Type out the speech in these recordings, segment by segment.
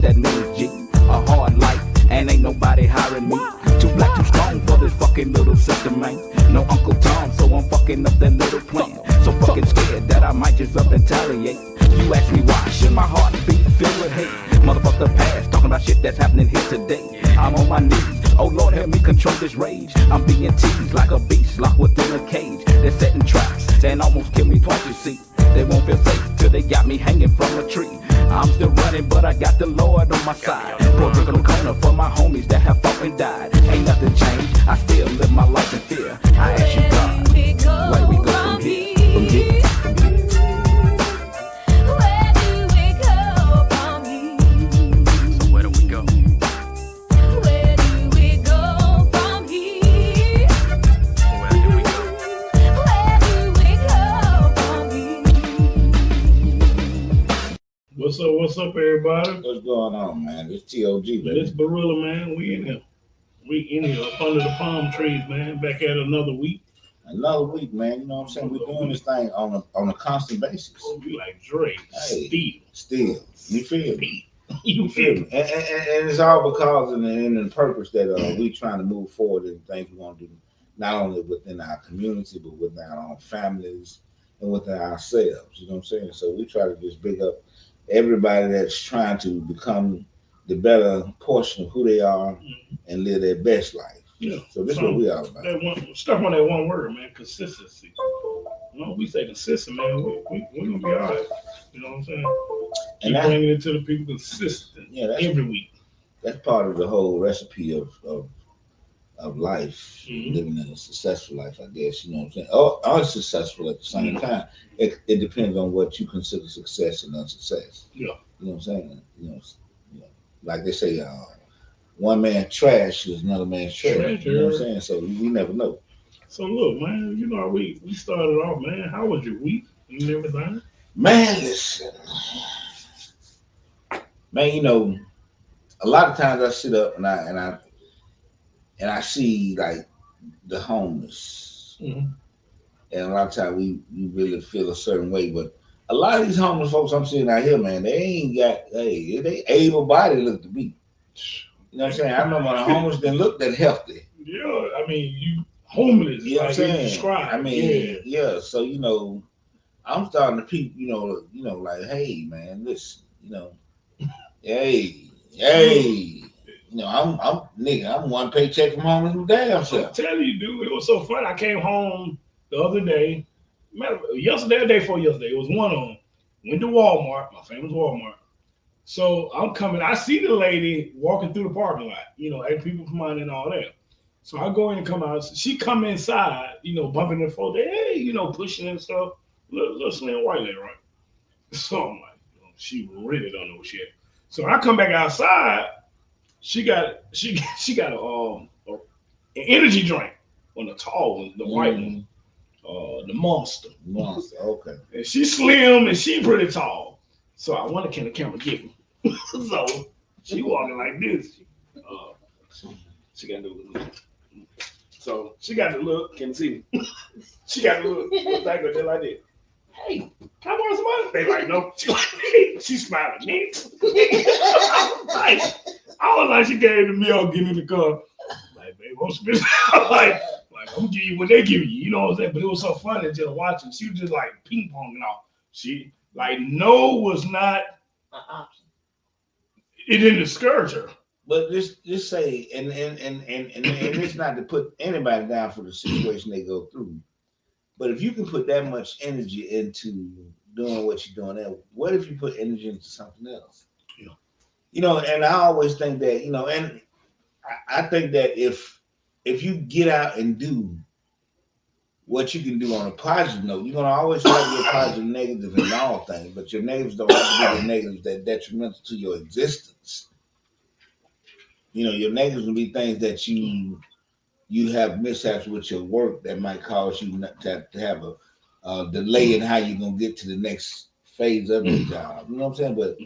that means G. A hard life, and ain't nobody hiring me. Too black, too strong for this fucking little system, man. No Uncle Tom, so I'm fucking up that little plan. So fucking scared that I might just up and retaliate. You ask me why, should my heart be filled with hate? Motherfuck the past, talking about shit that's happening here today. I'm on my knees, oh Lord help me control this rage. I'm being teased like a beast locked within a cage. They're setting traps and almost kill me twice, you see. They won't feel safe till they got me hanging from a tree. I'm still running, but I got the Lord on my side. Pour a drink on the corner for my homies that have fought and died. Ain't nothing changed, I still live my life in fear. I ask you God, where do we go from here? From here? Where do we go from here? So where do we go? Where do we go from here? Where do we go? Where do we go from here? What's up, everybody? What's going on, man? It's T.O.G, baby. It's Barilla, man. We in here. We in here up under the palm trees, man. Back at another week. Another week, man. You know what I'm saying? We're doing this thing on a constant basis. We like Drake. Hey. Still. You feel me? You feel me? And it's all because of the purpose that we trying to move forward in things we want to do, not only within our community, but within our own families and within ourselves. You know what I'm saying? So we try to just big up everybody that's trying to become the better portion of who they are and live their best life. Yeah. So this is what we all about. Stuff on that one word, man. Consistency. You know, we say consistent, man. We're gonna be all right. You know what I'm saying? Keep bringing it to the people consistent. Yeah, every week. That's part of the whole recipe of life, living in a successful life, I guess. You know what I'm saying? Oh, unsuccessful at the same time. It depends on what you consider success and unsuccess. Yeah. You know what I'm saying? You know, like they say, one man's trash is another man's treasure. You know what I'm saying? So we never know. So look, man, you know, we started off, man. How was your week and everything? Man, listen. Man, you know, a lot of times I sit up and I see like the homeless. And a lot of times we really feel a certain way, but a lot of these homeless folks I'm seeing out here, man, they ain't got, they able body look to be. You know what I'm saying? I remember when the homeless didn't look that healthy. Yeah, I mean, you homeless, you know what I'm saying? Described. I mean, yeah. So you know, I'm starting to peep. You know, like, hey, man, listen, you know, hey. You know, I'm one paycheck from home from damn self. I'm telling you, dude, it was so funny. I came home the other day, yesterday or day before yesterday. It was one on. Went to Walmart, my famous Walmart. So I'm coming. I see the lady walking through the parking lot. You know, and people come out and all that. So I go in and come out. She come inside. You know, bumping the phone. Hey, you know, pushing and stuff. Little slim white lady, right? So I'm like, she really don't know what she had. So I come back outside. She got an energy drink on the tall one, the white one, the Monster. Monster, okay. And she's slim and she pretty tall. So I wonder can the camera get me? So she walking like this. She got the look. So she got the look. Can see me. She got the look. Like just like that. Hey, can I borrow some money? They like no. She like she smiling. I was like, she gave to me. I'll get in the car. Like, babe, I'm spending. like I'm give you what they give you. You know what I'm saying? But it was so funny just watching. She was just like ping ponging off. She like no was not an option. It didn't discourage her. But just say and it's not to put anybody down for the situation they go through. But if you can put that much energy into doing what you're doing now, what if you put energy into something else? Yeah. You know, and I always think that, you know, and I think that if you get out and do what you can do on a positive note, you're gonna always have your positive and negative in all things, but your negatives don't have to be the negatives that detrimental to your existence. You know, your negatives will be things that you have mishaps with your work that might cause you not to have a delay in how you're gonna get to the next phase of your job. You know what I'm saying? But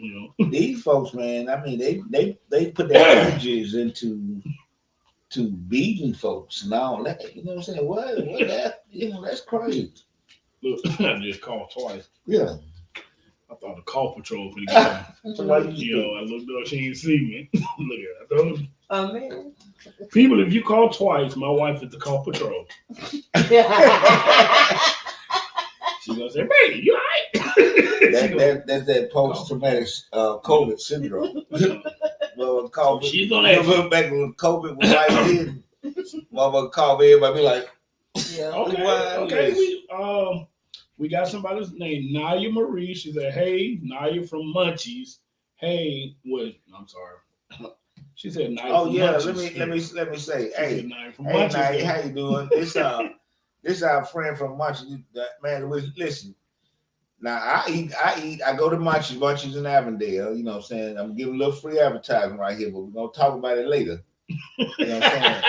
these folks, man, I mean, they put their energies into beating folks and all that. You know what I'm saying? What that? You know, that's crazy. Look, I just called twice. Yeah. I thought the call patrol finna get me. Somebody you You know, I looked up, she ain't see me. Look at I told you. Oh man. People, if you call twice, my wife is the call patrol. She gonna say, "Baby, you alright?" That's that post-traumatic COVID syndrome. Well, So COVID. she's gonna You ask remember back when COVID was right then? Mama called me, everybody be like, Yeah. Okay, Wow, okay. yes. We got somebody's name, Naya Marie. She said, "Hey, Naya from Munchies. Hey, what? I'm sorry." She said, "Naya "Oh from yeah, Munchies." let me say, She said, hey, "Naya from hey, Munchies." Naya, how you doing? This our friend from Munchies. Man, listen. Now I go to Munchies in Avondale. You know what I'm saying? I'm giving a little free advertising right here, but we're gonna talk about it later. You know what I'm saying?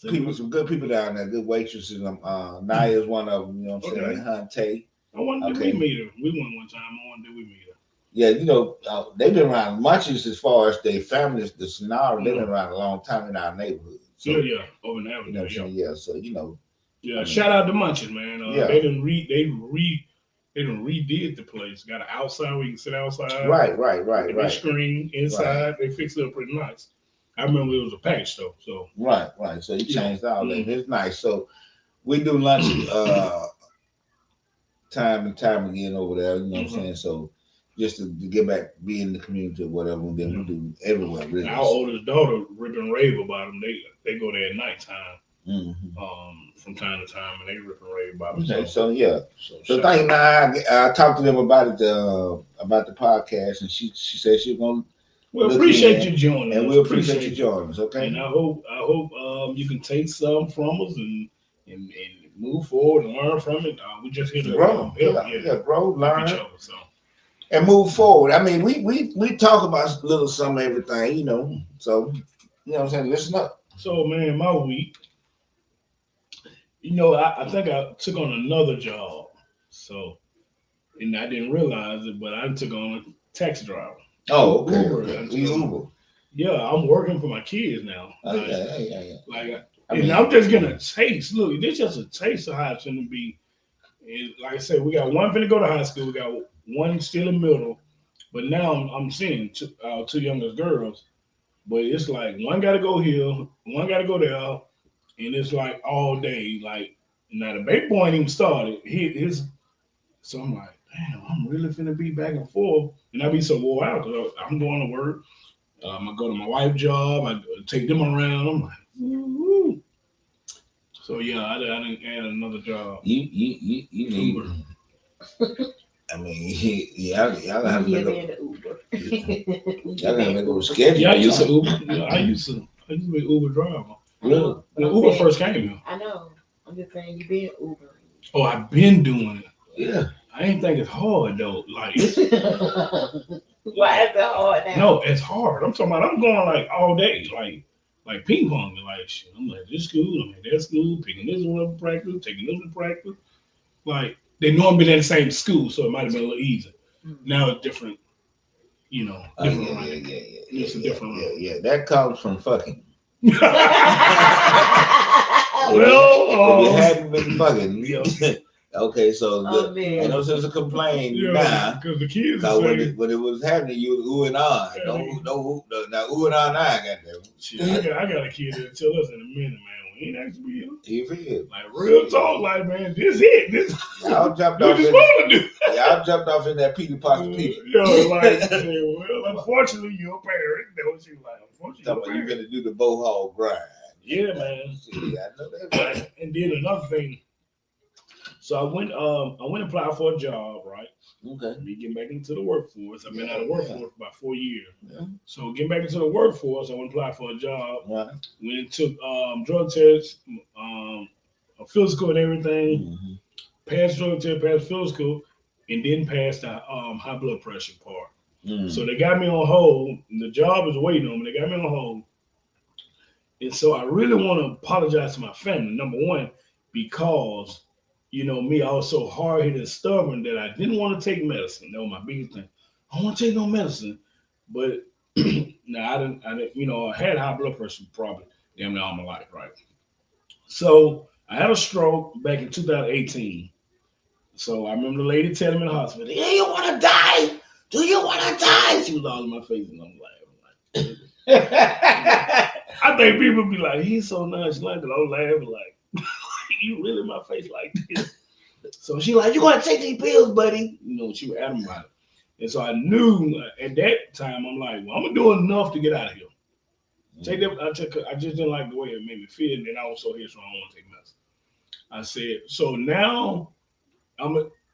But people, some good people down there, good waitresses. Naya's one of them. You know what I'm saying? Hunte. I wonder, did we meet her? We went one time. I wonder, did we meet her? Yeah, you know, they've been around Munchies as far as their families, the Sonara, they've been around a long time in our neighborhood. So, Yeah, over in you know Avondale. what I'm saying? Yeah, so you know. Yeah, I mean, shout out to Munchies, man. Yeah. They done redid the place. Got an outside where you can sit outside. Right. The big screen inside. They fixed it up pretty nice. I remember it was a package though. So Right. So you changed all that. Mhm. It's nice. So we do lunch time and time again over there, you know what I'm saying? So just to get back, be in the community or whatever, and then we do everywhere really. Our oldest daughter rip and rave about them. They go there at nighttime. Mm-hmm. From time to time, and they rip and rave about them. Okay, so yeah. So shout thank out. now. I talked to them about it, about the podcast, and she said she's gonna. We look appreciate in, you joining and us. we appreciate you joining us. Okay. And I hope you can take some from us and move forward and learn from it. We just here to grow, grow, learn, each other, so. and move forward. I mean, we talk about a little some everything, you know. So you know what I'm saying. Listen up. So man, my week. You know, I think I took on another job. So, and I didn't realize it, but I took on a taxi driver. Oh, okay. Uber. Yeah, I'm working for my kids now. Yeah. Like, I'm just getting a taste. Look, this just a taste of how it's going to be. And like I said, we got one finna go to high school. We got one still in middle. But now I'm seeing two youngest girls. But it's like one got to go here, one got to go there, and it's like all day. Like now the baby boy ain't even started. So I'm like, damn, I'm really finna be back and forth, and I be so wore out because I'm going to work. I go to my wife's job. I take them around. I'm like, woo. So yeah, I didn't add another job. You need. I mean, y'all have to make a Uber. Y'all gotta make a schedule. Yeah, I used to Uber. Yeah, I used to be Uber driver. Really? When Uber first came here. I know. I'm just saying you've been Uber. Oh, I've been doing it. Yeah. I ain't think it's hard though. Like, why is it hard now? No, it's hard. I'm talking about I'm going like all day, like ping pong, like shit. I'm like this school, I'm at that school, picking this one up for practice, taking this one to practice. Like they know I've been in the same school, so it might have been a little easier. Mm-hmm. Now it's different, different. It's a different. Yeah. That comes from fucking. Well, if you hadn't been fucking, yeah. Okay, so I know there's a complaint now because the kids when it was happening, you was ooh and ah. No, now ooh and ah now, goddamn. I got a kid that'll tell us in a minute, man. We ain't actually here. You feel like real talk, like man, this it. This y'all jumped what off. You supposed to do? Y'all jumped off in that Peter Potter pizza. Well, unfortunately, you're a parent. That was you like. Unfortunately, you're gonna do the bohol grind. Yeah, man. See, I know that's right. And then another thing. So I went and applied for a job, right? Okay. Me getting back into the workforce. I've been out of workforce for about 4 years. Yeah. So getting back into the workforce, I went and applied for a job. Right. Went and took drug tests, a physical and everything. Mm-hmm. Passed drug test, passed physical, and didn't pass the high blood pressure part. Mm-hmm. So they got me on hold. And the job is waiting on me. They got me on hold. And so I really want to apologize to my family, number one, because me, I was so hard-headed and stubborn that I didn't want to take medicine. That was my biggest thing. I don't want to take no medicine. But now I didn't, I had high blood pressure probably damn near all my life, right? So I had a stroke back in 2018. So I remember the lady telling me in the hospital, "Do you want to die? Do you want to die?" She was all in my face, and I'm laughing. I think people be like, "He's so nonchalant," and I'm laughing like, "You really in my face like this?" So she like, "You gonna take these pills, buddy?" You know, she was adamant about it. And so I knew at that time, I'm like, "Well, I'm gonna do enough to get out of here." Take that. I just didn't like the way it made me feel, and then I was so here, so I don't want to take medicine. I said, so now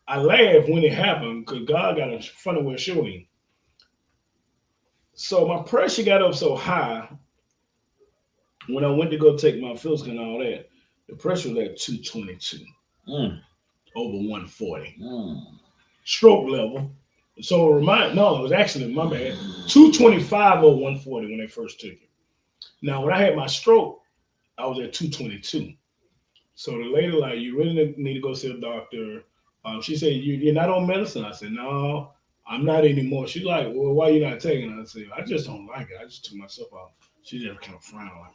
I laugh when it happened because God got a funny way of showing. So my pressure got up so high when I went to go take my physical and all that. The pressure was at 222 Mm, over 140 mm. stroke level. So it was actually my bad 225 over 140 when they first took it. Now when I had my stroke, I was at 222. So the lady like, you really need to go see a doctor. She said, you're not on medicine. I said, no, I'm not anymore. She's like, well, why you not taking it? I said, I just don't like it. I just took myself out. She just kind of frowned like.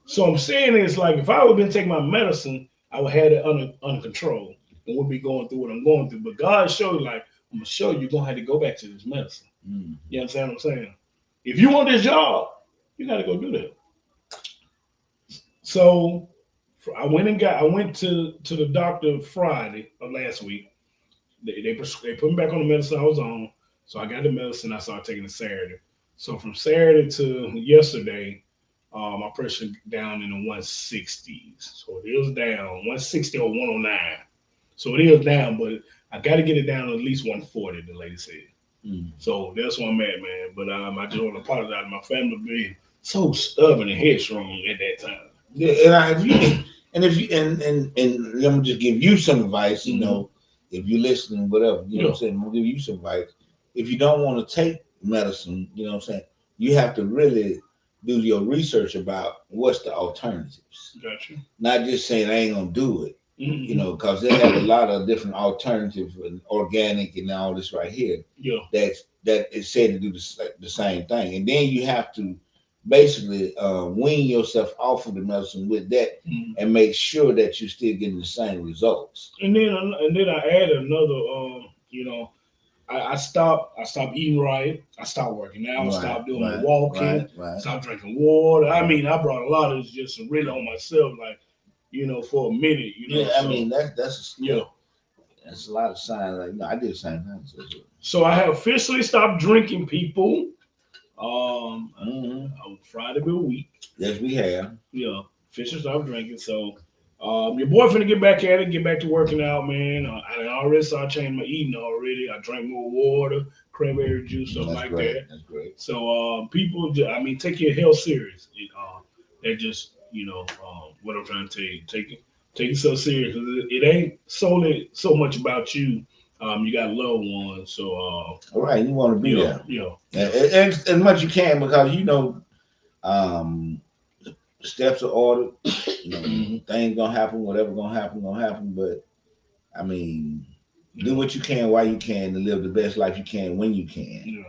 So I'm saying it's like if I would have been taking my medicine, I would have had it under control and would be going through what I'm going through. But God showed like, I'm gonna show you, you're gonna have to go back to this medicine. Mm. You understand what I'm saying? If you want this job, you gotta go do that. So I went to the doctor Friday of last week. They put me back on the medicine I was on. So I got the medicine. I started taking it Saturday. So from Saturday to yesterday, my pressure down in the 160s. So it is down 160 or 109. So it is down, but I got to get it down to at least 140. The lady said. Mm. So that's where I'm at, man. But I just want to apologize to my family for being so stubborn and headstrong at that time. Yeah, and if you and let me just give you some advice. You know, if you're listening, whatever, you know what I'm saying. I'm gonna give you some advice. If you don't want to take medicine, you know what I'm saying, you have to really do your research about what's the alternatives. Gotcha. Not just saying I ain't gonna do it. Mm-hmm. You know, because they have a lot of different alternatives and organic and all this right here. Yeah. That is said to do the same thing, and then you have to basically wean yourself off of the medicine with that, and make sure that you're still getting the same results. And then I add another. You know, I stopped eating right. I stopped working out. I stopped doing my walking. Stopped drinking water. I mean, I brought a lot of this just really on myself, like, you know, for a minute. You know. Yeah, I mean that's yeah. That's a lot of signs. Like, I did the same thing. So I have officially stopped drinking, people. On Friday of the week. Yes, we have. Yeah, officially stopped drinking. So, your boy finna get back at it, get back to working out, man. I already started changing my eating already. I drank more water, cranberry juice, stuff like that. That's great. So, people, I mean, take your health serious. That just, what I'm trying to tell you, take it so serious. It ain't solely so much about you. You got loved ones, so all right, you want to be there. Yeah. As much you can, because steps are ordered. Things gonna happen, whatever gonna happen. But I mean, do what you can while you can to live the best life you can when you can. Yeah.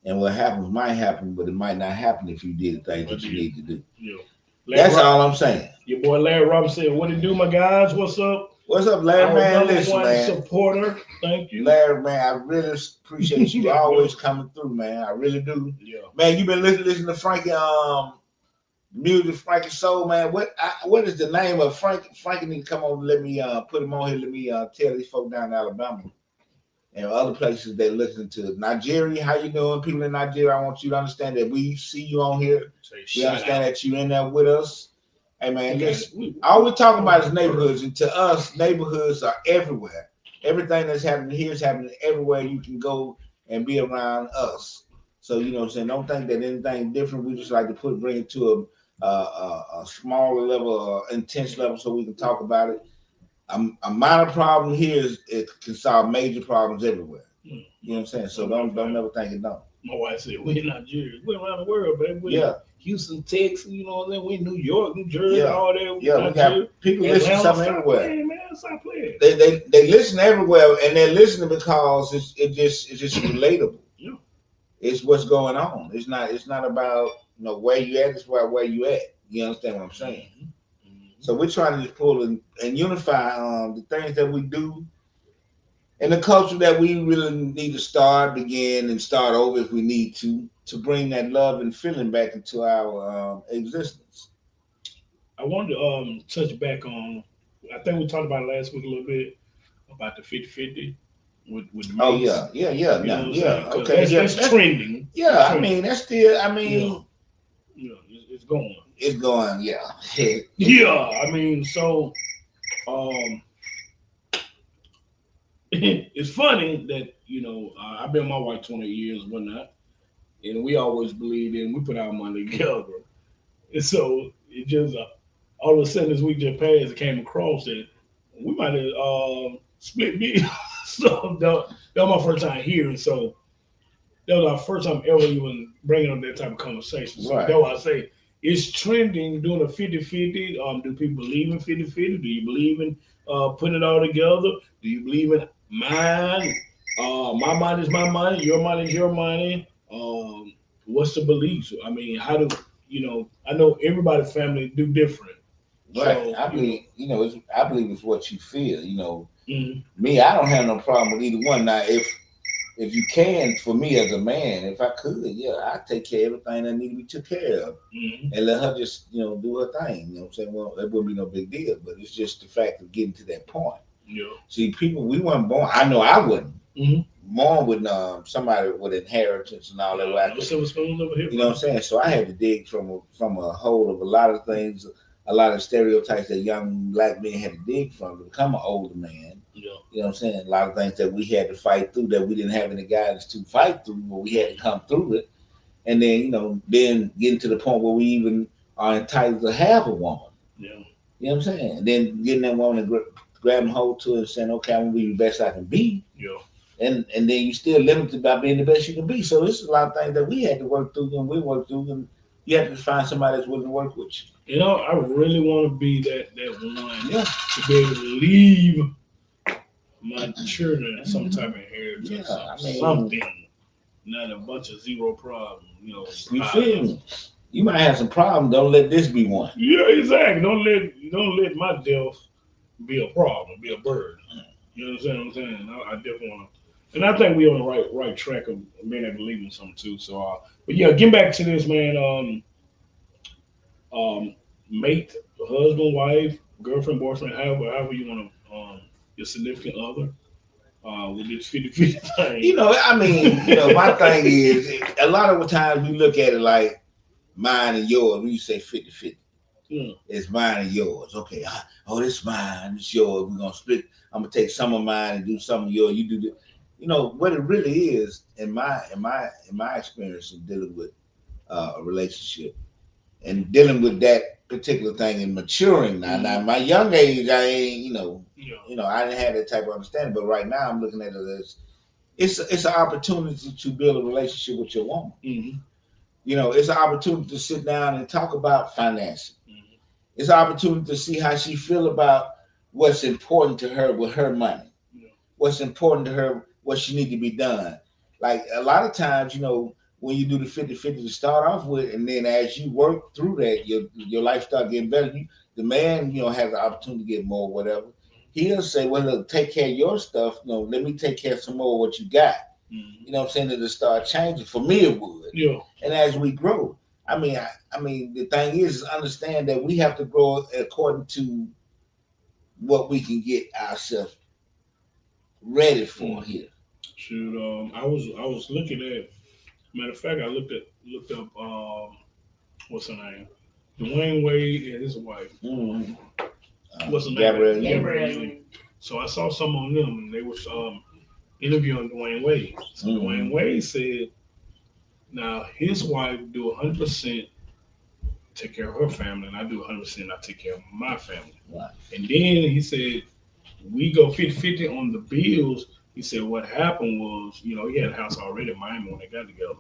And what happens might happen, but it might not happen if you did the things that you need to do. Yeah. That's all I'm saying. Your boy Larry Robinson said, "What it do, my guys? What's up?" What's up, Larry, man? Listen, man. Supporter. Thank you. Larry, man, I really appreciate you always coming through, man. I really do. Yeah. Man, you been listening to Frankie music, Frankie Soul, man. What is the name of Frankie? Frankie need to come on and let me put him on here. Let me tell these folks down in Alabama and other places they listen to. Nigeria, how you doing? People in Nigeria, I want you to understand that we see you on here. We understand that you in there with us. Hey man, all we're talking about is neighborhoods, and to us, neighborhoods are everywhere. Everything that's happening here is happening everywhere you can go and be around us. So you know what I'm saying. Don't think that anything different. We just like to bring it to a smaller level, intense level, so we can talk about it. A minor problem here it can solve major problems everywhere. You know what I'm saying. So don't never think it don't. My wife said, "We're in Nigeria. We're around the world, baby. We're Houston, Texas, you know what I'm saying? We're in New York, New Jersey, all that. Yeah, we got people listening something everywhere. Playing, man. Stop playing. They listen everywhere, and they're listening because it's just relatable. Yeah. It's what's going on. It's not about where you at. It's where you at. You understand what I'm saying? So we're trying to just pull and unify the things that we do and the culture that we really need to begin, and start over if we need to bring that love and feeling back into our existence. I wanted to touch back on. I think we talked about it last week a little bit about the 50-50 with the Oh mace. yeah, yeah, yeah, You know no, what I'm yeah, saying? Because okay, yeah, that's trending. yeah. That's I trending. mean, that's still. I You mean, know, it's going. it's going. Yeah, it's Yeah, going. I mean, so um, it's funny that I've been with my wife 20 years, and whatnot, and we always believed in we put our money together, and so it just all of a sudden this week just passed, it came across that we might have split bills. So that was my first time hearing. So that was our first time ever even bringing up that type of conversation. So that's Right. why I say it's trending doing a 50-50. Do people believe in 50-50? Do you believe in putting it all together? Do you believe in mine? My money is my money. Your money is your money. What's the beliefs? I mean, how do I know everybody's family do different. Right. So I believe. I believe it's what you feel. mhm, Me, I don't have no problem with either one. Now, if you can, for me as a man, if I could, yeah, I'd take care of everything that need to be took care of, mhm, and let her just do her thing. You know what I'm saying? Well, it wouldn't be no big deal, but it's just the fact of getting to that point. yeah, See, people, we weren't born. I know I wouldn't mhm. born with somebody with inheritance and all that. Where I No could, silver spoons over here, you know what I'm saying? So I had to dig from a whole of a lot of things, a lot of stereotypes that young black men had to dig from to become an older man. yeah. You know what I'm saying? A lot of things that we had to fight through that we didn't have any guidance to fight through, but we had to come through it. And then, then getting to the point where we even are entitled to have a woman. Yeah. You know what I'm saying? And then getting that woman to grabbing hold to it and saying, okay, I'm going to be the best I can be. Yeah. And then you still limited by being the best you can be. So it's a lot of things that we had to work through and we worked through. And you have to find somebody that's willing to work with I really want to be that one you. Yeah. to be able to leave my children some type of inheritance, Yeah. I mean, something, not a bunch of zero problems. you feel me? You might have some problems. Don't let this be one. Yeah, exactly. Don't let my death be a problem, be a burden. You understand what I'm saying? I definitely want to, and I think we on the right track of being able to leave them something too. So, but yeah, getting back to this, man. Um, mate, husband, wife, girlfriend, boyfriend, however you want to, your significant other, with this 50-50 thing. I mean, my thing is a lot of the times we look at it like mine and yours. We say 50-50. Yeah. It's mine and yours. Okay. Oh, it's mine. It's yours. We're gonna split. I'm gonna take some of mine and do some of yours. You do the. What it really is in my experience of dealing with a relationship and dealing with that particular thing and maturing now. Now, my young age, I ain't. I didn't have that type of understanding. But right now, I'm looking at it as it's an opportunity to build a relationship with your woman. Mm-hmm. It's an opportunity to sit down and talk about financing. Mm-hmm. It's an opportunity to see how she feel about what's important to her with her money. Yeah. What's important to her, what she need to be done. Like a lot of times, when you do the 50-50 to start off with, and then as you work through that, your life start getting better. The man, has the opportunity to get more, whatever. He'll say, well, look, take care of your stuff. Let me take care of some more of what you got. Mm-hmm. You know what I'm saying? It'll start changing. For me, it would. Yeah. And as we grow, I mean, the thing is understand that we have to grow according to what we can get ourselves ready for here. Shoot, I was looking at. Matter of fact, I looked up what's her name, Dwayne Wade and his wife. Mm-hmm. What's her name? Gabrielle Gabrielle. Union. So I saw some on them, and they was interviewing Dwayne Wade. So Mm-hmm. Dwayne Wade said, now his wife do 100% take care of her family, and I do 100% I take care of my family. Right. And then he said we go 50-50 on the bills. He said what happened was, he had a house already in Miami when they got together.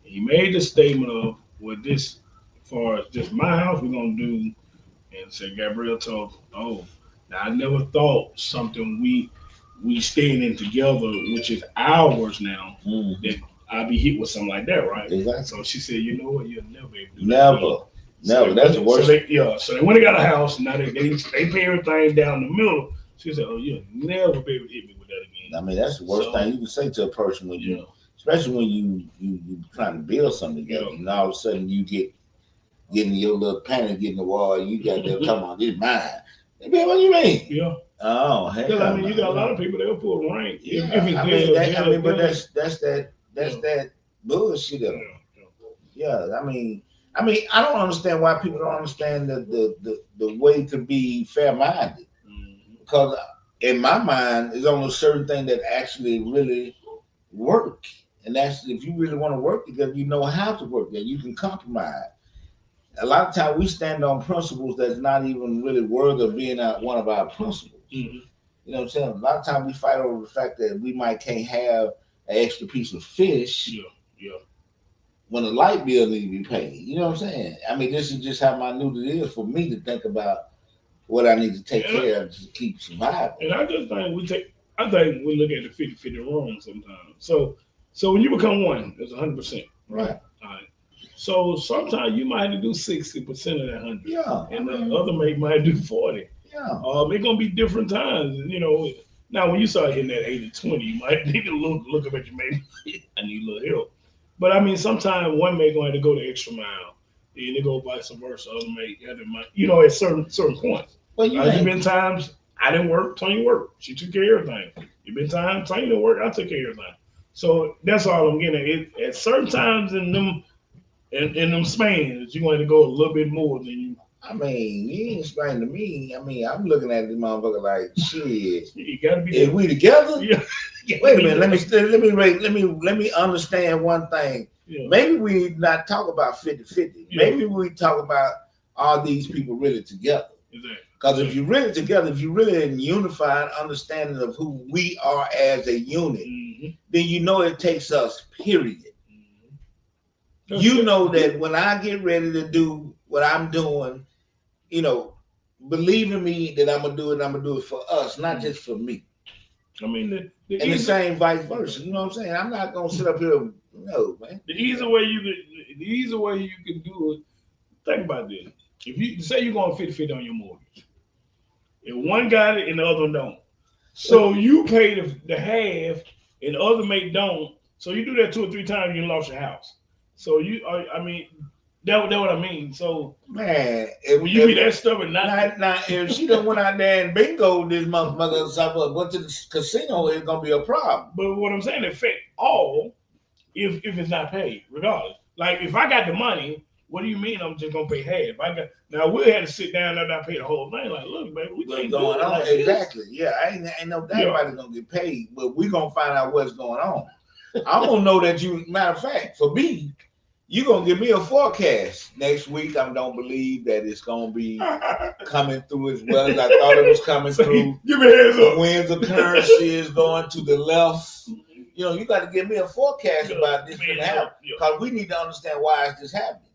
He made the statement of, well, this, as far as just my house, we're gonna do, and said Gabrielle told, oh, now I never thought something we staying in together, which is ours now, Mm-hmm. that I'd be hit with something like that, right? Exactly. So she said, you know what, you'll never be able to do Never. that. No, that's the worst. So they went and got a house. Now they pay everything down the middle. She said, "Oh, you'll never be able to hit me with that again." I mean, that's the worst thing you can say to a person when you, especially when you trying to build something together, and all of a sudden you getting your little panic, getting the wall, you got them talking about this mine. What do you mean? Yeah. Oh, hell. I mean, you got a lot of people that will pull rank. Yeah. If it's but that's that bullshit. Yeah. I mean, I don't understand why people don't understand the way to be fair minded. Because in my mind, there's only a certain thing that actually really work. And that's if you really want to work together, you know how to work together. You can compromise. A lot of times we stand on principles that's not even really worthy of being one of our principles. Mm-hmm. You know what I'm saying? A lot of times we fight over the fact that we can't have an extra piece of fish. Yeah. When the light bill needs to be paid. You know what I'm saying? I mean, this is just how minute it is for me to think about what I need to take care of to keep surviving. And I just think I think we look at the 50-50 wrong sometimes. So when you become one, it's 100%. Right. All right. So sometimes you might have to do 60% of that 100. Yeah. And the other mate might do 40. Yeah. It's gonna be different times. You know. Now when you start hitting that 80-20, you might need to look up at your mate. I need a little help. But I mean, sometimes one mate going to go the extra mile, and they go vice versa. Other mate, at certain points. Well, there's been times I didn't work, Tony worked. She took care of everything. There's been times Tony didn't work, I took care of everything. So that's all I'm getting at. At certain times in them spans, you're going to go a little bit more than you. I mean, you ain't explain to me. I mean, I'm looking at this motherfucker like, shit. You gotta be. Is we together? Yeah. Wait a minute. Let me understand one thing. Yeah. Maybe we not talk about 50-50. Yeah. Maybe we talk about are these people really together? Exactly. Because if you're really together, if you're really in unified understanding of who we are as a unit, then you know it takes us, period. You know that when I get ready to do what I'm doing, believe in me that I'm gonna do it for us, not just for me. I mean, the same vice versa. You know what I'm saying? I'm not gonna sit up here. No, man. The easy way you can do it. Think about this. If you say you're going 50-50 on your mortgage, if one got it and the other one don't, so you pay the half and the other mate don't. So you do that 2 or 3 times, you lost your house. So that's what I mean. So man, when you be that stubborn, now if she done went out there and bingo this motherfucker, went to the casino, it's gonna be a problem. But what I'm saying, it affect all if it's not paid, regardless. Like if I got the money, what do you mean I'm just gonna pay half? Now we had to sit down and I pay the whole thing. Like, look, baby, we can't do it like exactly. This. Yeah, ain't no doubt anybody's gonna get paid, but we gonna find out what's going on. I'm gonna know that you. Matter of fact, for me. You're going to give me a forecast next week. I don't believe that it's going to be coming through as well as I thought it was coming through. Give me a heads up. The winds of currency is going to the left. You got to give me a forecast about this going to happen. Because we need to understand why is this happening.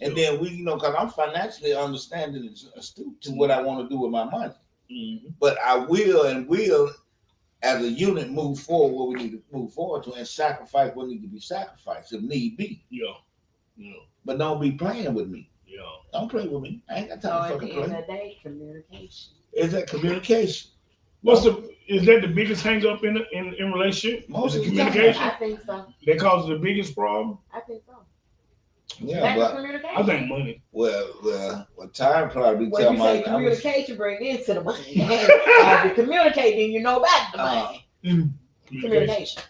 And then because I'm financially understanding and astute to what I want to do with my money. Mm-hmm. But I will, as a unit, move forward what we need to move forward to and sacrifice what needs to be sacrificed if need be. Yeah. But don't be playing with me. Yeah. Don't play with me. I ain't got time to fucking play. At the end of the day, communication. Is that communication? Is that the biggest hang up in relationship? Most of the communication? I think so. That causes the biggest problem? I think so. Yeah, but I think money. Well, time probably tell me. When you say communication, bring into the money. If you communicate, then you know about the money. Communication.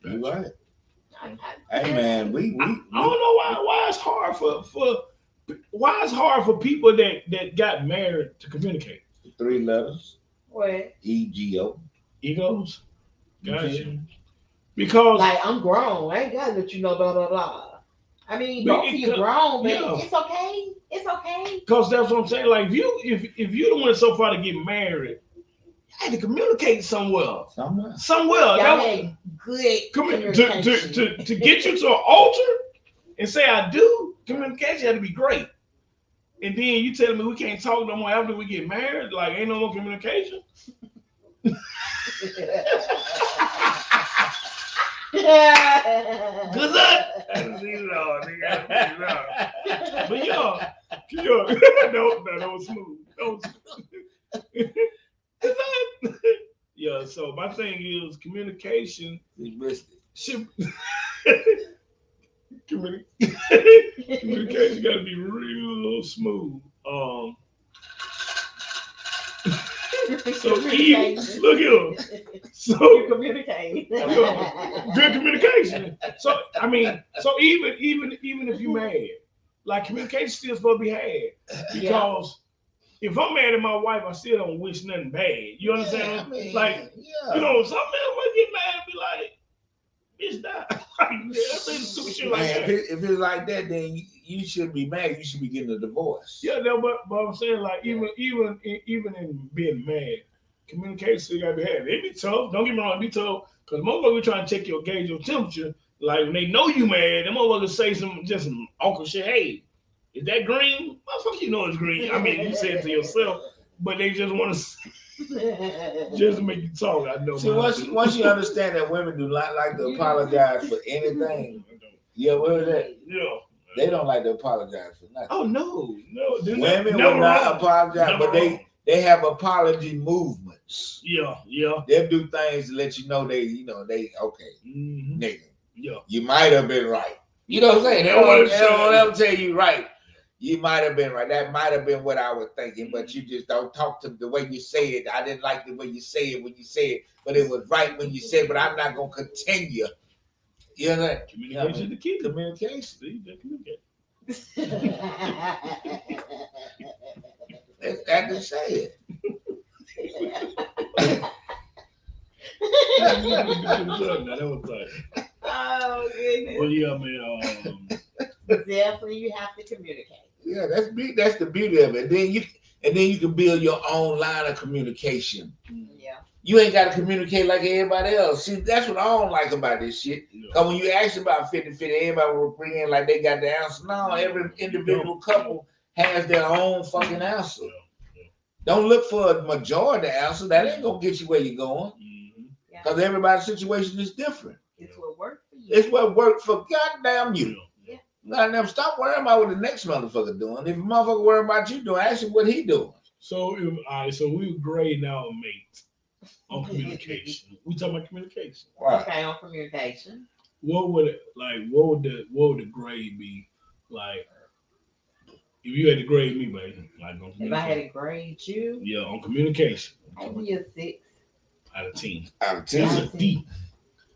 You're right. Hey man, we I don't know why it's hard for people that got married to communicate. 3 letters. What? EGO. Egos. Gotcha. Because like I'm grown, I ain't gotta let you know blah blah blah. I mean, both of you grown, but it's okay. It's okay. Because that's what I'm saying. Like if you don't went so far to get married, you had to communicate somewhere. Y'all had good communication. To get you to an altar and say I do, communication had to be great. And then you telling me we can't talk no more after we get married? Like ain't no more communication? Good luck. But yeah, that was smooth. That was yeah. So my thing is communication. You missed it. Should, communication got to be real smooth. So look here. So You communicate. good communication. So I mean, so even if you mad, like communication still supposed to be had because if I'm mad at my wife, I still don't wish nothing bad. You understand? Yeah, I mean, like yeah. you know, some men might get mad and be like, "Bitch, die." Stupid shit like Man, that. if it's like that, then you shouldn't be mad. You should be getting a divorce. Yeah, no, but I'm saying like even in being mad, communication still gotta be had. It be tough. Don't get me wrong, it be tough because motherfuckers trying to check your gauge your temperature. Like when they know you mad, them motherfuckers say some awkward shit. Hey, is that green? Motherfucker, you know it's green. I mean, you say it to yourself, but they just want to just make you talk. I know. See, once you understand that women do not like to apologize for anything, you ever heard that? Yeah. They don't like to apologize for nothing. Oh no. Women will not apologize, but they have apology movements. Yeah. They'll do things to let you know they okay, nigga. Yeah. You might have been right. You know what I'm saying? They don't ever tell you right. You might have been right. That might have been what I was thinking, but you just don't talk to the way you say it. I didn't like the way you say it when you said it, but it was right when you said it, but I'm not going to continue. You know what? Communication the key. Communication. See, they communicate. That's to say it. That was like, Oh goodness. well, yeah, man. Definitely, you have to communicate. Yeah, that's the beauty of it. Then you can build your own line of communication. Yeah. You ain't got to communicate like everybody else. See, that's what I don't like about this shit. Because when you ask about 50-50, everybody will bring in like they got the answer. No, every individual couple has their own fucking answer. Don't look for a majority answer. That ain't going to get you where you're going. Because everybody's situation is different. It's what worked for you. It's what worked for goddamn you. Yeah. Goddamn, stop worrying about what the next motherfucker doing. If a motherfucker worry about you doing, ask him what he doing. So, so we were grading our mates on communication. We talking about communication. Right. Okay, on communication. What would the grade be like if you had to grade me, baby? Like on If I had to grade you, yeah, on communication. I'd be a 6 out of 10. Out of 10 10. is deep.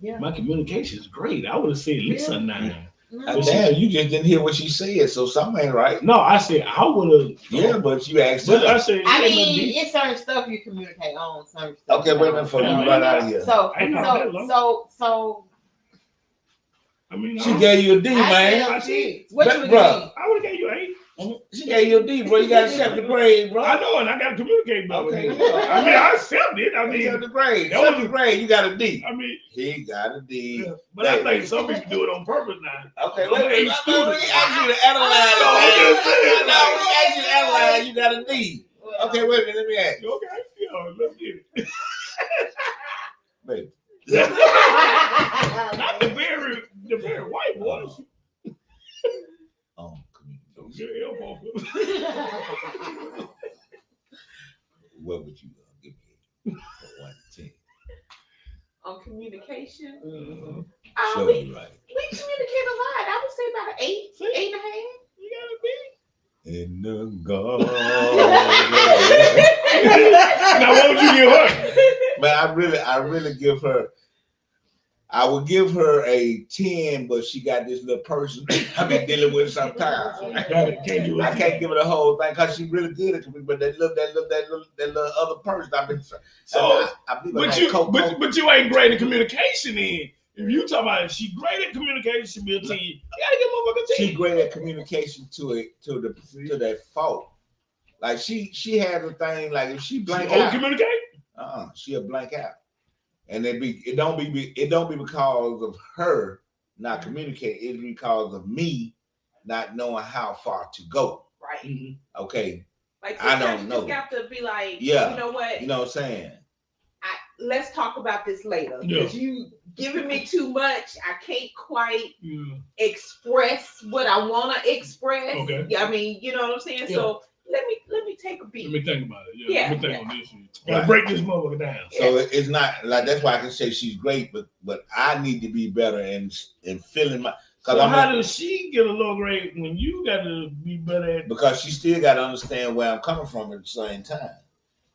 Yeah. My communication is great. I would have said at least a 9. Damn, you just didn't hear what she said, so something ain't right. No, I said I would have. Yeah, but you asked But her. I said I mean, it's certain stuff you communicate on. Certain stuff. Okay, wait a minute before you run out of here. So, I mean, She gave you a D, man. I see. What you would give me? I would have gave you 8. She gave you a D, bro. You got to accept the grade, bro. I know, and I got to communicate about Okay, it. yeah. I mean, I accept it. I mean, Accept the grade. that Accept was- the grade. You got a D. I mean, He got a D. yeah. But I think some people do it on purpose now. Okay, I'm wait a an minute. A student. We asked you to analyze it. No, I'm just saying, No, we asked you to analyze. You got a D. Okay, wait a minute. Let me ask you. Okay, yeah, let's get it. Baby. Not the very white boys. Communication. Get your elbow. What would you give me? 1 to 10. On communication, Show you right. we communicate a lot. I would say about an 8, 8.5. You gotta be. In the garden. Now, what would you give her? Man, I really give her. I would give her a 10, but she got this little person I've been dealing with sometimes. I can't give her the whole thing because she's really good at it. But that little other person I've been. So, I believe but you ain't great at communication then. If you talking about she great at communication, she be a 10. You gotta give motherfucker a 10. She great at communication to that fault. Like she has a thing like if she blank out, communicate. She'll blank out, and it don't be because of her not communicating. It's because of me not knowing how far to go. Right. Okay. Like I don't sometimes you know. just got to be like, Yeah. you know what? You know what I'm saying? let's talk about this later because you giving me too much. I can't quite express what I want to express. Okay. Yeah, I mean, you know what I'm saying. Yeah. So let me take a beat. Let me think about it. Yeah. Let me think on this one. Gotta break this motherfucker down. So it's not like that's why I can say she's great, but I need to be better in feeling my. So how does she get a low grade when you got to be better at? Because she still got to understand where I'm coming from at the same time.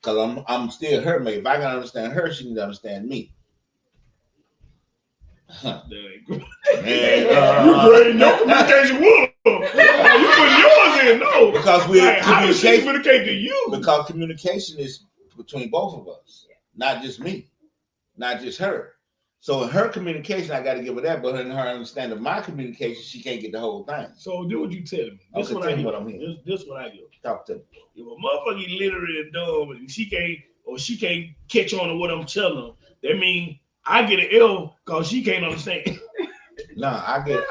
Because I'm still her mate. If I can understand her, she can understand me. That ain't good. Man, you grading your communication with her. You put yours in, no. Because we how does she communicate to you? Because communication is between both of us, not just me, not just her. So in her communication, I got to give her that, but in her understanding of my communication, she can't get the whole thing. So do what you tell me. This Okay, what tell I me hear. what I'm hearing. This what I get. Talk to me. If a motherfucker literally and dumb and she can't catch on to what I'm telling her, that means I get an L because she can't understand. No, I get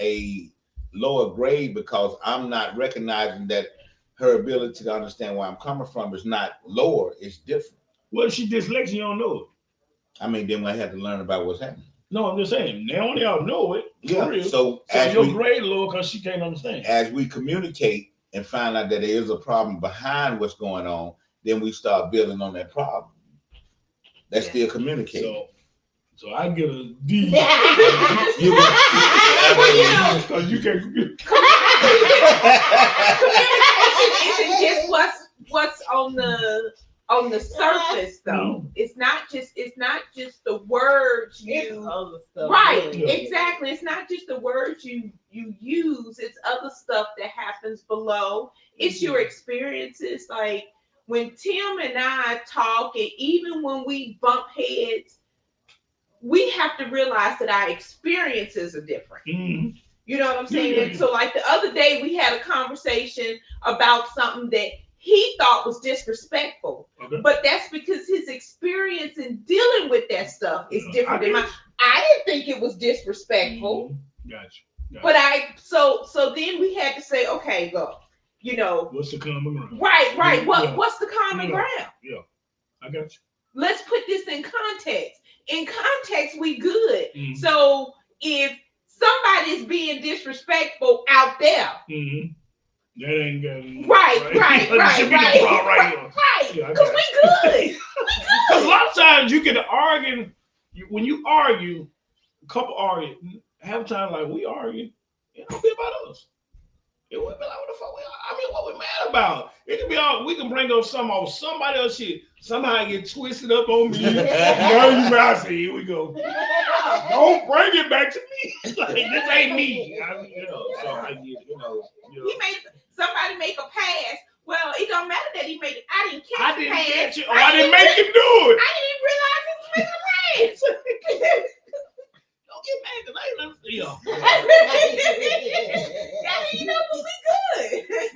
a lower grade because I'm not recognizing that her ability to understand where I'm coming from is not lower, it's different. What if she dyslexic, you don't know it? I mean, then I have to learn about what's happening. No, I'm just saying. Now y'all know it. Yeah. Real. So your grade low because she can't understand. As we communicate and find out that there is a problem behind what's going on, then we start building on that problem. That's still communicating. So I get a D. Because you can't communicate. Communication isn't just what's on the surface though. It's not just the words you right. Yeah. Exactly. It's not just the words you use. It's other stuff that happens below. It's your experiences. Like when Tim and I talk, and even when we bump heads, we have to realize that our experiences are different. Mm-hmm. You know what I'm saying? Yeah. And so like the other day we had a conversation about something that he thought was disrespectful. Okay. But that's because his experience in dealing with that stuff is different than mine. I didn't think it was disrespectful. Gotcha. But so then we had to say, okay, go. You know, what's the common ground? Right. What's the common ground? Yeah, I got you. Let's put this in context. In context, we good. Mm-hmm. So if somebody's being disrespectful out there, that ain't good. Right. Yeah, because we good. Because a lot of times you get to argue. When you argue, a couple argue. Half the time, like we argue, it don't be about us. It wouldn't be like, what the fuck we are? I mean, what we mad about? It can be all, we can bring up some off somebody else shit. Somehow I get twisted up on me. Now you mad. I say, here we go. Don't bring it back to me. Like, this ain't me. I mean, so I get, He made somebody make a pass. Well, it don't matter that he made it. I didn't catch the pass. I didn't catch it. Or I didn't make him do it. I didn't realize he was making a pass. Don't get mad because I ain't never see y'all. You know, we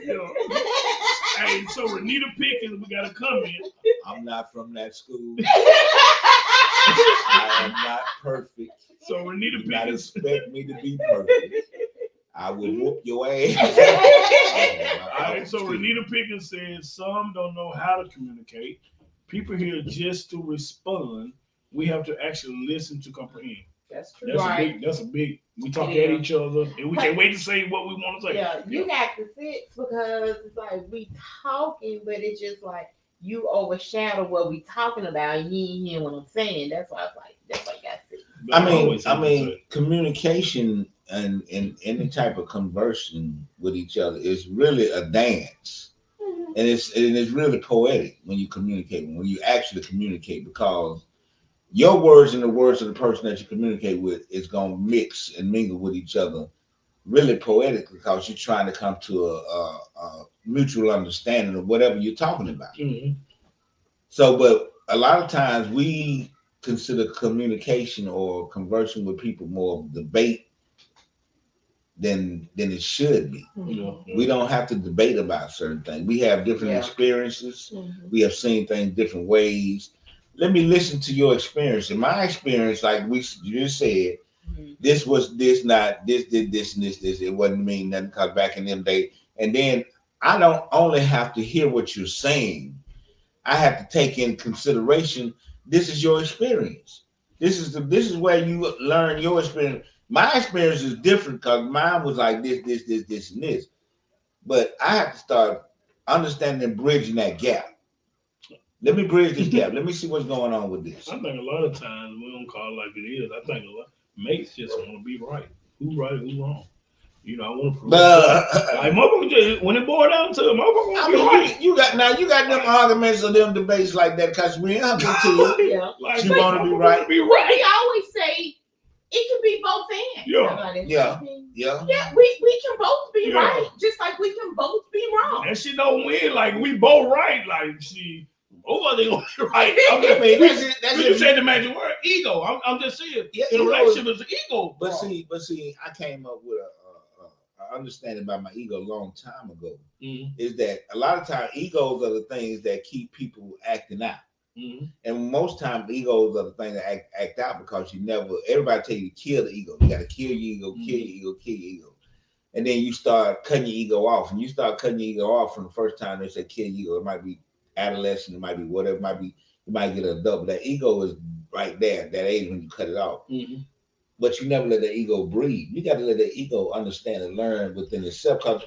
good. Hey, so Renita Pickens, we gotta come in. I'm not from that school. I am not perfect. So Renita Pickens, not expect me to be perfect. I will whoop your ass. All right, so Renita Pickens says some don't know how to communicate. People here just to respond. We have to actually listen to comprehend. That's true. That's a big. We talk at each other, and we can't wait to say what we want to say. Yeah, you got to sit because it's like we talking, but it's just like you overshadow what we talking about. And you ain't hear what I'm saying. That's why it's like you got to sit. I mean, communication and any type of conversing with each other is really a dance, and it's really poetic when you communicate, when you actually communicate, because your words and the words of the person that you communicate with is going to mix and mingle with each other really poetically, because you're trying to come to a mutual understanding of whatever you're talking about. Mm-hmm. So, but a lot of times we consider communication or conversing with people more of debate than it should be. Mm-hmm. We don't have to debate about certain things. We have different experiences. Mm-hmm. We have seen things different ways. Let me listen to your experience. In my experience, like you just said, this was this, not this, did this, and this. It wasn't mean nothing because back in them days. And then I don't only have to hear what you're saying. I have to take in consideration. This is your experience. This is where you learn your experience. My experience is different because mine was like this, and this. But I have to start understanding and bridging that gap. Let me bridge this gap. Let me see what's going on with this. I think a lot of times we don't call it like it is. I think a lot mates just want to be right. Who right, who wrong? You know, I want to prove like motherfucker just when it boiled down to it, motherfucker want to be right. You got them arguments or them debates like that because we ain't to you. Yeah. Like, She want to be right. We always say it can be both ends. Yeah. Yeah. We can both be right, just like we can both be wrong. And she don't win. Like we both right. Like she. Both of them gonna be right. I mean, that's you said the magic word, ego. I'm just saying, in a relationship, it's ego. But see, I came up with a understanding about my ego a long time ago. Mm-hmm. Is that a lot of times egos are the things that keep people acting out, and most times egos are the things that act out because everybody tell you to kill the ego. You got to kill your ego, kill your ego, kill your ego. And then you start cutting your ego off, and you start cutting your ego off from the first time they say kill your ego. It might be adolescent, it might be whatever, it might be you might get an adult. But that ego is right there, that age when you cut it off. But you never let the ego breathe. You got to let the ego understand and learn within itself. Because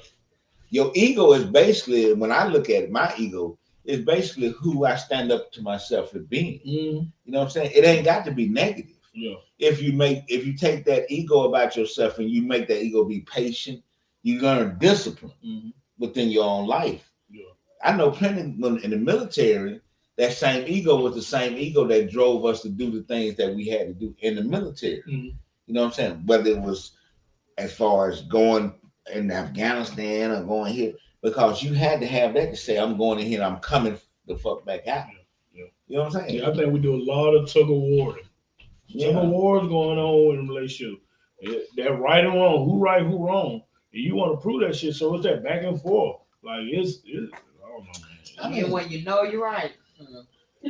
your ego is basically, when I look at it, my ego is basically who I stand up to myself as being. You know what I'm saying? It ain't got to be negative. Yeah. If you take that ego about yourself and you make that ego be patient, you learn discipline within your own life. I know plenty in the military, that same ego was the same ego that drove us to do the things that we had to do in the military. You know what I'm saying? Whether it was as far as going in Afghanistan or going here, because you had to have that to say, I'm going in here and I'm coming the fuck back out. You know what I'm saying? Yeah, I think we do a lot of tug of war. Tug of war is going on in a relationship. That right and wrong, who right, who wrong. And you want to prove that shit, so it's that back and forth. Like it's I don't know, man. I mean, when you know you're right.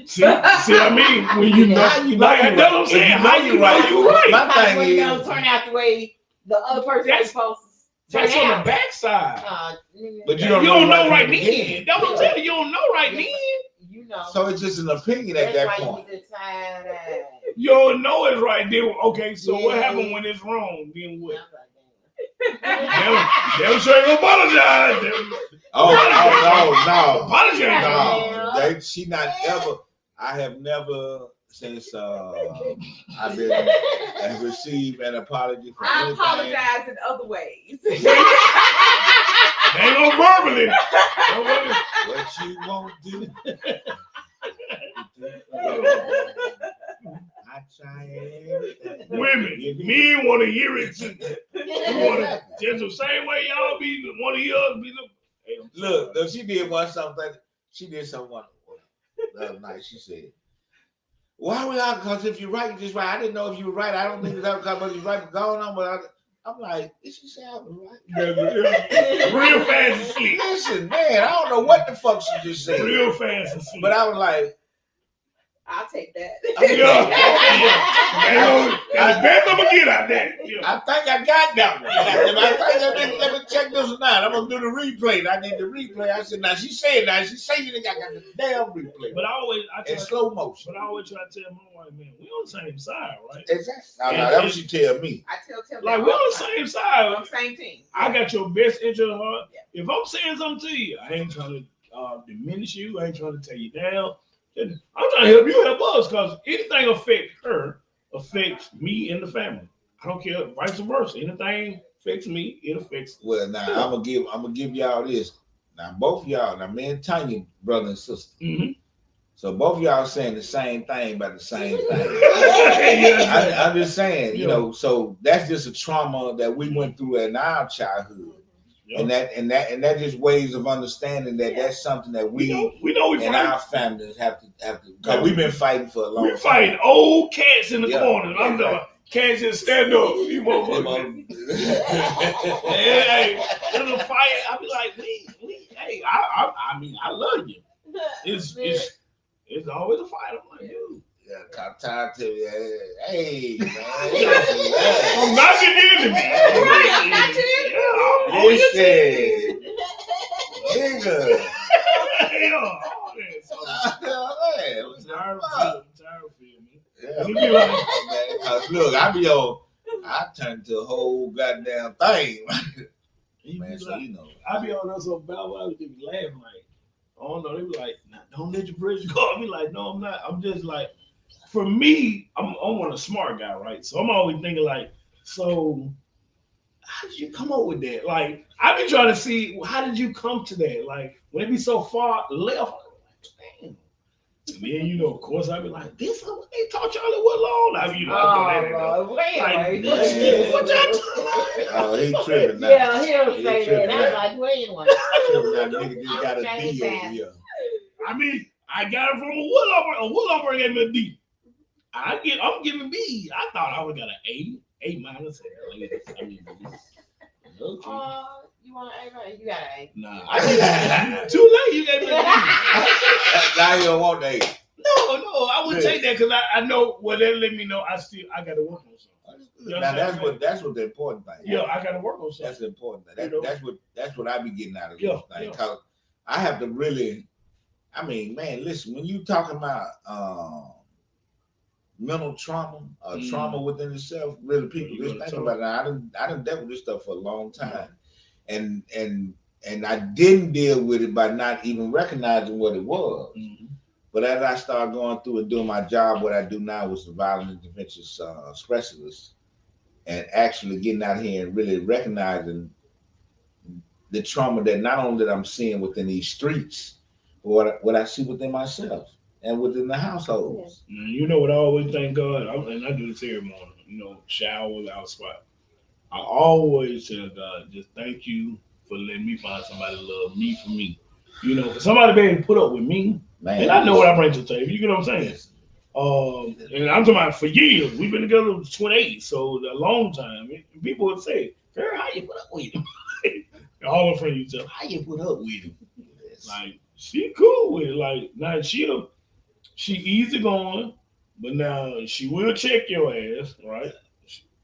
See, I mean, when you know, how you know like, you're that's what I'm right. saying. If you know How you you're know right. you right? My thing when is, you don't turn out the way the other person is supposed to turn That's on the out. backside. but you You don't know right from the beginning. then. That's what I'm saying. You don't know right then. You know. So it's just an opinion at That's that why point. you decide. You don't know it's right then. Okay, so what Yeah. happened when it's wrong? Then what? Yeah. Never sure you apologize. Oh no. Apologize. No. She not ever. I have never since I've have received an apology for I anything. apologize in other ways. They ain't gonna verbally. What you won't do. I try everything. Women, men want to hear it too. Just the same way y'all be want to hear us be the. Look, she did something. She did something the other night. She said, "Why we out? Because if you're right, you're just right. I didn't know if you were right. I don't think that because you're right. Going on, but I'm like, did she say I was right? Real fast asleep. Listen, man, I don't know what the fuck she just said. Real fast asleep. But I was like, I'll take that. That's the best I'm gonna get out there. I think I got that one. Let me check this one out. I'm gonna do the replay. I need the replay. I said, now she said that. She said you got the damn replay. But in slow motion. But I always try to tell my wife, man, we on the same side, right? Exactly. Now, that what she tell me. I tell like we on the same side. On the same team. I got your best interest at heart. If I'm saying something to you, I ain't trying to diminish you. I ain't trying to tear you down. I'm trying to help you help us, because anything affect her affects me and the family. I don't care, vice versa. Anything affects me, it affects. Well, now I'm gonna give y'all this. Now both y'all, me and Tanya, brother and sister. So both of y'all saying the same thing about the same thing. I'm just saying, you know. So that's just a trauma that we went through in our childhood. And that just ways of understanding that that's something that we know in our families have to because we've been fighting for a long time. We're fighting old cats in the corner. I'm talking cats just stand up. You motherfuckers. Hey, in a fight, I be like, hey, I mean, I love you. It's always a fight. I'm like, dude. Yeah, come time to me. Hey, man. I'm not your enemy. Right, I'm not your enemy. Listen. Nigga. Look, I turned to a whole goddamn thing. Man, so you know. I be on there so bad, I would just be laughing like, I don't know. They be like, nah, don't let your pressure go. I be like, no, I'm not. I'm just like, for me, I'm one a smart guy, right? So I'm always thinking like, so how did you come up with that? Like, I be trying to see, how did you come to that? Like, when it be so far left, I'm like, damn. And then, you know, of course, I be like, this is what they taught y'all at what long? I mean, you know, I throw that in there. Like, what y'all Oh, he tripping now. Yeah, he'll say that. I was like, well, anyway. That nigga just got a D over here. I mean, I got it from a woodlopper. A woodlopper gave me a D. I'm giving B. I thought I would got an A minus. I mean, okay. You want an A? You got an A. Nah, too late. You gave me a D. Now you don't want that. No, I wouldn't take that because I know. Well, they let me know. I got to work on something. You know now that's what the important thing. Yeah, I got to work on something. That's the important thing. That's what I be getting out of this thing. Yeah. Cause I have to really. I mean, man, listen. When you talking about mental trauma, trauma within itself, really, people just think about it. I done dealt with this stuff for a long time, and I didn't deal with it by not even recognizing what it was. Mm-hmm. But as I started going through and doing my job, what I do now is the violent intervention specialist, and actually getting out here and really recognizing the trauma that not only that I'm seeing within these streets, but what I see within myself and within the households. Yeah. You know what I always thank God, and I do this every morning, you know, shower without spot. I always tell God, just thank you for letting me find somebody to love me for me. You know, for somebody being able to put up with me, man, and I know what I bring to the table. You get what I'm saying? And I'm talking about for years. We've been together since 28, so a long time. People would say, "Girl, how you put up with him?" All her friends used to tell, "How you put up with him?" Like, she cool with it. Like, now she easy going, but now she will check your ass, right?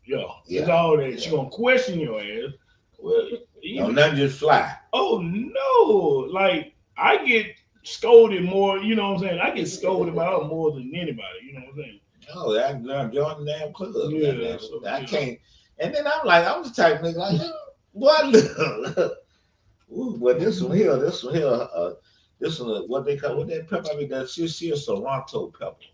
Yeah. It's all that. She gonna question your ass. Well, no, nothing just fly. Oh no! Like, I get scolded more. You know what I'm saying? I get scolded by her more than anybody. You know what I'm saying? Oh, I'm joining the damn club. Yeah, I can't. And then I'm the type of nigga like, what? Ooh, well, this one here, this one, what they call, what that pepper? I mean, she a Toronto pepper.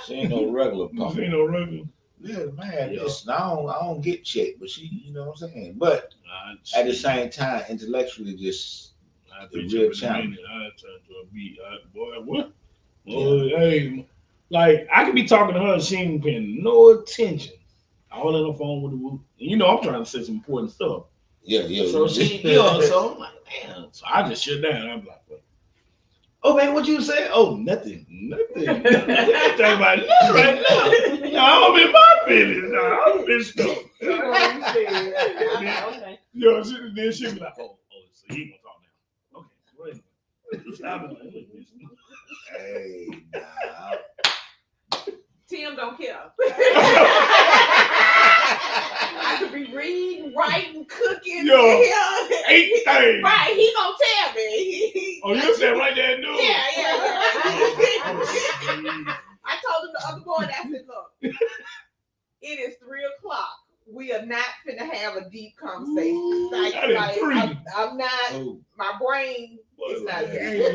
She ain't no regular pepper. She ain't no regular. Yeah, man. Listen, I don't get checked, but she, you know what I'm saying. But at the same time, intellectually, just the real challenge. I turn to a beat. Boy, what? Boy, hey, like I could be talking to her, and she ain't paying no attention. All in the phone with the whoop. You know, I'm trying to say some important stuff. Yeah. So so I'm like, damn. So I just shut down. I'm like, what? Oh man, what you say? Oh, nothing. We ain't talking about nothing right now. No, I'm in my feelings. No, I'm pissed off. Okay. Yo, then she be like, oh, so he ain't gonna talk now. Okay, wait. Stop it. Hey, nah. Tim don't care. I could be reading, writing, cooking. Yo, 8 things. Right, he gonna tell me. Oh, you said right there, dude. Yeah. I told him the other morning, I said, look, it is 3:00. We are not finna have a deep conversation. Ooh, I'm not, my brain is not there.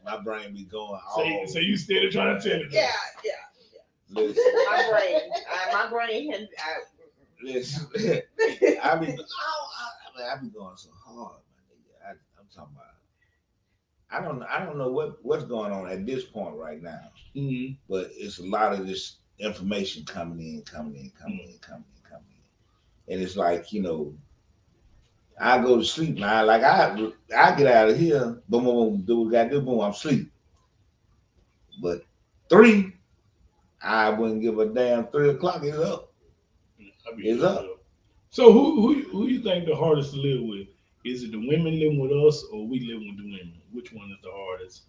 My brain be going So you still trying to tell it? Yeah. Listen. My brain has. Listen, I be going so hard, man. I'm talking about. I don't know what's going on at this point right now, but it's a lot of this information coming in, and it's like, you know, I go to sleep now. Like I get out of here, boom, do what we got to do, boom, I'm asleep. But 3, I wouldn't give a damn. 3:00 is up. It's up. So who you think the hardest to live with? Is it the women living with us, or we living with the women? Which one is the hardest?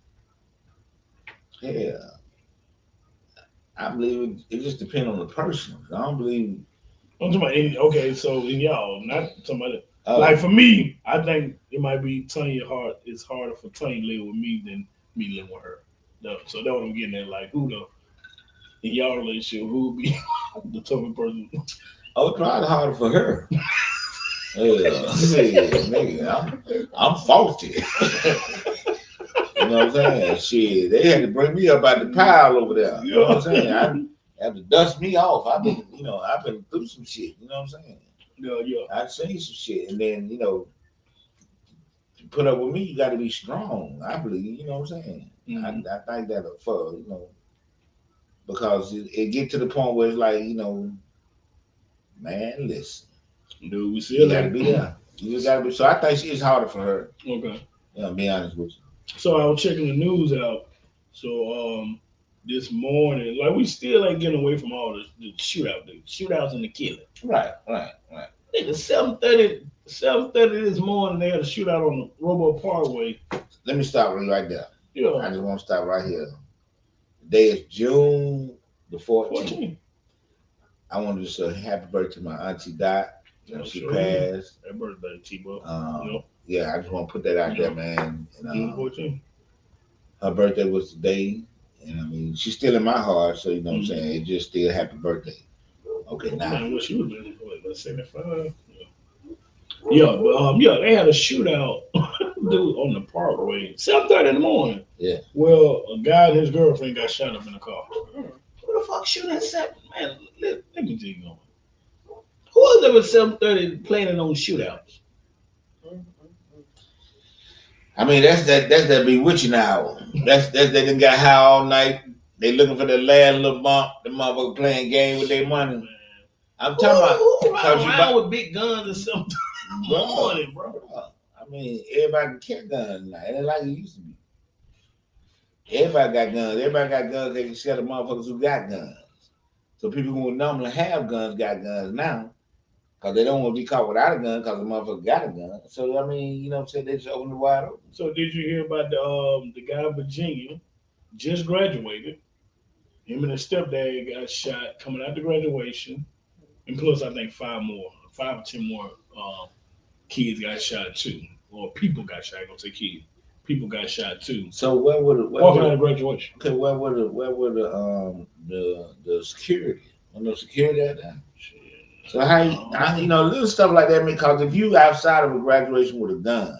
Yeah, I believe it just depends on the person. I don't believe. I'm talking about so in y'all, not somebody. Like for me, I think it might be Tanya hard. It's harder for Tanya to live with me than me living with her. No, so that's what I'm getting at. Like, who the in y'all relationship, who would be the toughest person? Oh, it's probably harder for her. Yeah, nigga, I'm faulty. You know what I'm saying? Shit, they had to bring me up out the pile over there. You know what I'm saying? I have to dust me off. I've been through some shit. You know what I'm saying? Yeah. I've seen some shit, and then to put up with me, you got to be strong. I believe. You know what I'm saying? Mm-hmm. I think that for because it get to the point where it's like man, listen, Dude, we see you it got to like be there. You just got to be. So I think it's harder for her. okay. Be honest with you. So I was checking the news out. So this morning, like we still ain't getting away from all the shootouts and the killing. Right. Nigga, 7:30 this morning they had a shootout on the Robo Parkway. Let me stop right there. Yeah. I just want to stop right here. Today is June the 14th. I wanted to say happy birthday to my auntie Dot. She passed. Happy birthday, T.O.G. Yeah, I just want to put that out there, man. June 14th. Her birthday was today, and I mean she's still in my heart. So you know what I'm saying. It's just still happy birthday. Okay, now. Man, what she was doing? What, 75? Yeah, but they had a shootout, dude, on the Parkway, 7:30 in the morning. Yeah. Well, a guy and his girlfriend got shot up in the car. Who the fuck shooting at 7? Man, let me tell you going. Who is there at 7:30 planning on shootouts? I mean that's that bewitching hour. That's they done got high all night. They looking for the last little bump. The motherfucker playing game with their money. Man. I'm talking who around with big guns or something morning, bro. I mean, everybody can carry guns now. It ain't like it used to be. Everybody got guns. Everybody got guns. They can scare the motherfuckers who got guns. So people who would normally have guns got guns now. Because they don't want to be caught without a gun because the motherfucker got a gun. So, I mean, you know what I'm saying? They just open the wide open. So, did you hear about the guy in Virginia just graduated? Him and his stepdad got shot coming out the graduation. And plus, I think 5 or 10 more kids got shot too. Or people got shot. I ain't gonna say kids. People got shot too. So, where would walking out of graduation? Okay, where would the security? When the security at that? So how little stuff like that, because if you outside of a graduation with a gun,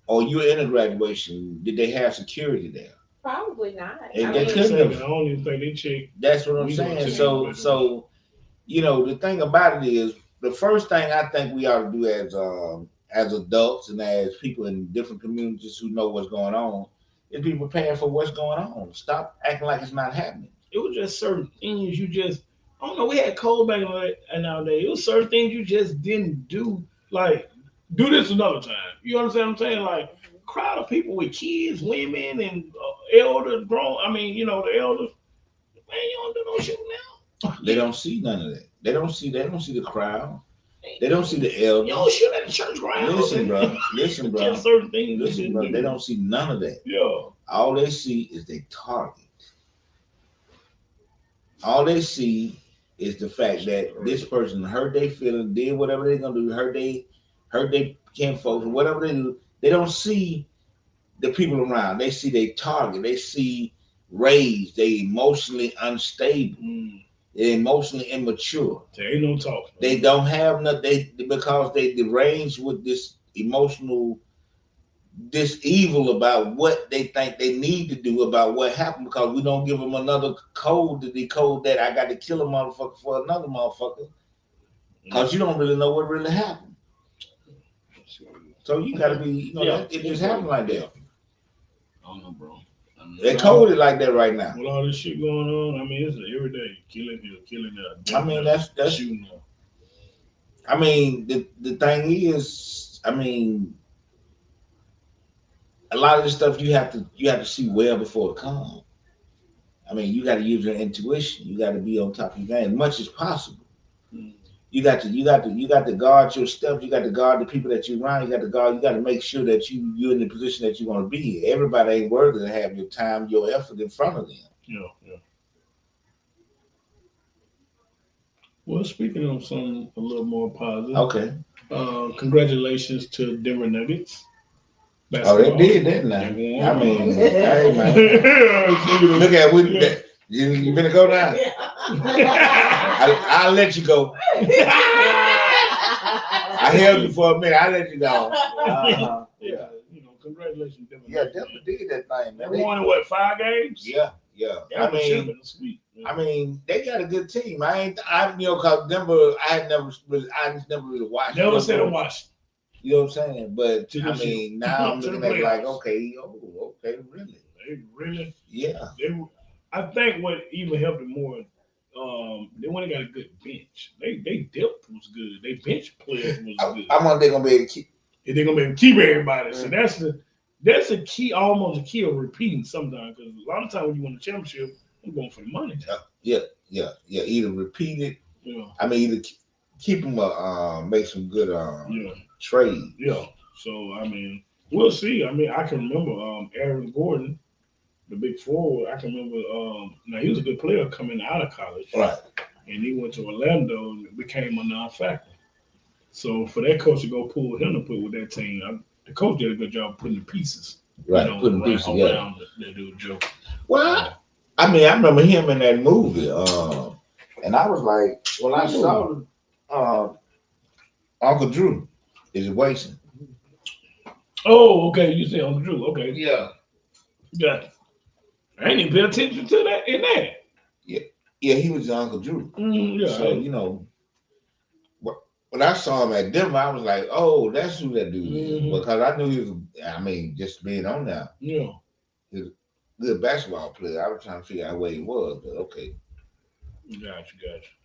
or you're in a graduation, did they have security there? Probably not. I don't even think they checked. That's what I'm saying. So the thing about it is, the first thing I think we ought to do as adults and as people in different communities who know what's going on is be prepared for what's going on. Stop acting like it's not happening. It was just certain things you just. I don't know. We had cold back in our day. It was certain things you just didn't do. Like, do this another time. You understand what I'm saying? Like, crowd of people with kids, women, and elders, grown. I mean, the elders. Man, you don't do no shooting now. They don't see none of that. They don't see the crowd. They don't see the elders. You don't shoot at the church ground. Listen, bro. Just certain things. Listen, bro. They don't see none of that. Yeah. All they see is their target. All they see is the fact that this person hurt their feelings, did whatever they're gonna do, hurt they kinfolks, whatever they do. They don't see the people around. They see their target. They see raised. They emotionally unstable. They're emotionally immature. There ain't no talk. They don't have nothing. Because they deranged with this emotional, this evil about what they think they need to do about what happened, because we don't give them another code to decode that I got to kill a motherfucker for another motherfucker, because you don't really know what really happened. So you got to be, it just happened like that. I don't know, bro. They coded like that right now. With all this shit going on, I mean, it's every day killing there. I mean, that's shooting there. I mean, the thing is, I mean, a lot of this stuff you have to see well before it comes. I mean, you got to use your intuition. You got to be on top of your game as much as possible. You got to guard your steps. You got to guard the people that you're around. You got to make sure that you're in the position that you want to be. Everybody ain't worthy to have your time, your effort in front of them. Yeah. Well, speaking of something a little more positive. Okay. Congratulations to Denver Nuggets. Oh, they did that now. I mean, hey man, look at what that. You better go now. I'll let you go. I held you for a minute. I'll let you go. Yeah, congratulations. Yeah, Denver did that thing, man. They won in what, 5 games? Yeah. I mean, they got a good team. Cause Denver, I just never really watched. Never said I watched. You know what I'm saying? But I mean, now I'm looking at it like, okay, really? They really? Yeah. I think what even helped them more, they went and got a good bench. They depth was good. They bench players was good. I'm on. They're gonna be able to keep. They're gonna be able to keep everybody. So that's a key, almost a key of repeating sometimes. Because a lot of times when you win the championship, I'm going for the money. Yeah. Either repeat it. Yeah. I mean, either keep them, make some good trade. Yeah. So I mean, we'll see. I mean, I can remember Aaron Gordon, the big forward. I can remember. Now he was a good player coming out of college, right? And he went to Orlando and became a non-factor. So for that coach to go pull him to put with that team, the coach did a good job putting the pieces, right? Putting pieces around that dude Joe. Well, I mean, I remember him in that movie, and I was like, when I saw Uncle Drew is wasting. Oh, okay. You say Uncle Drew? Okay. Yeah. I ain't even pay attention to that in that. Yeah, he was Uncle Drew. Yeah. So when I saw him at Denver, I was like, oh, that's who that dude is. Because I knew he was, I mean, just being on there. Yeah. He was a good basketball player. I was trying to figure out where he was, but okay. Gotcha.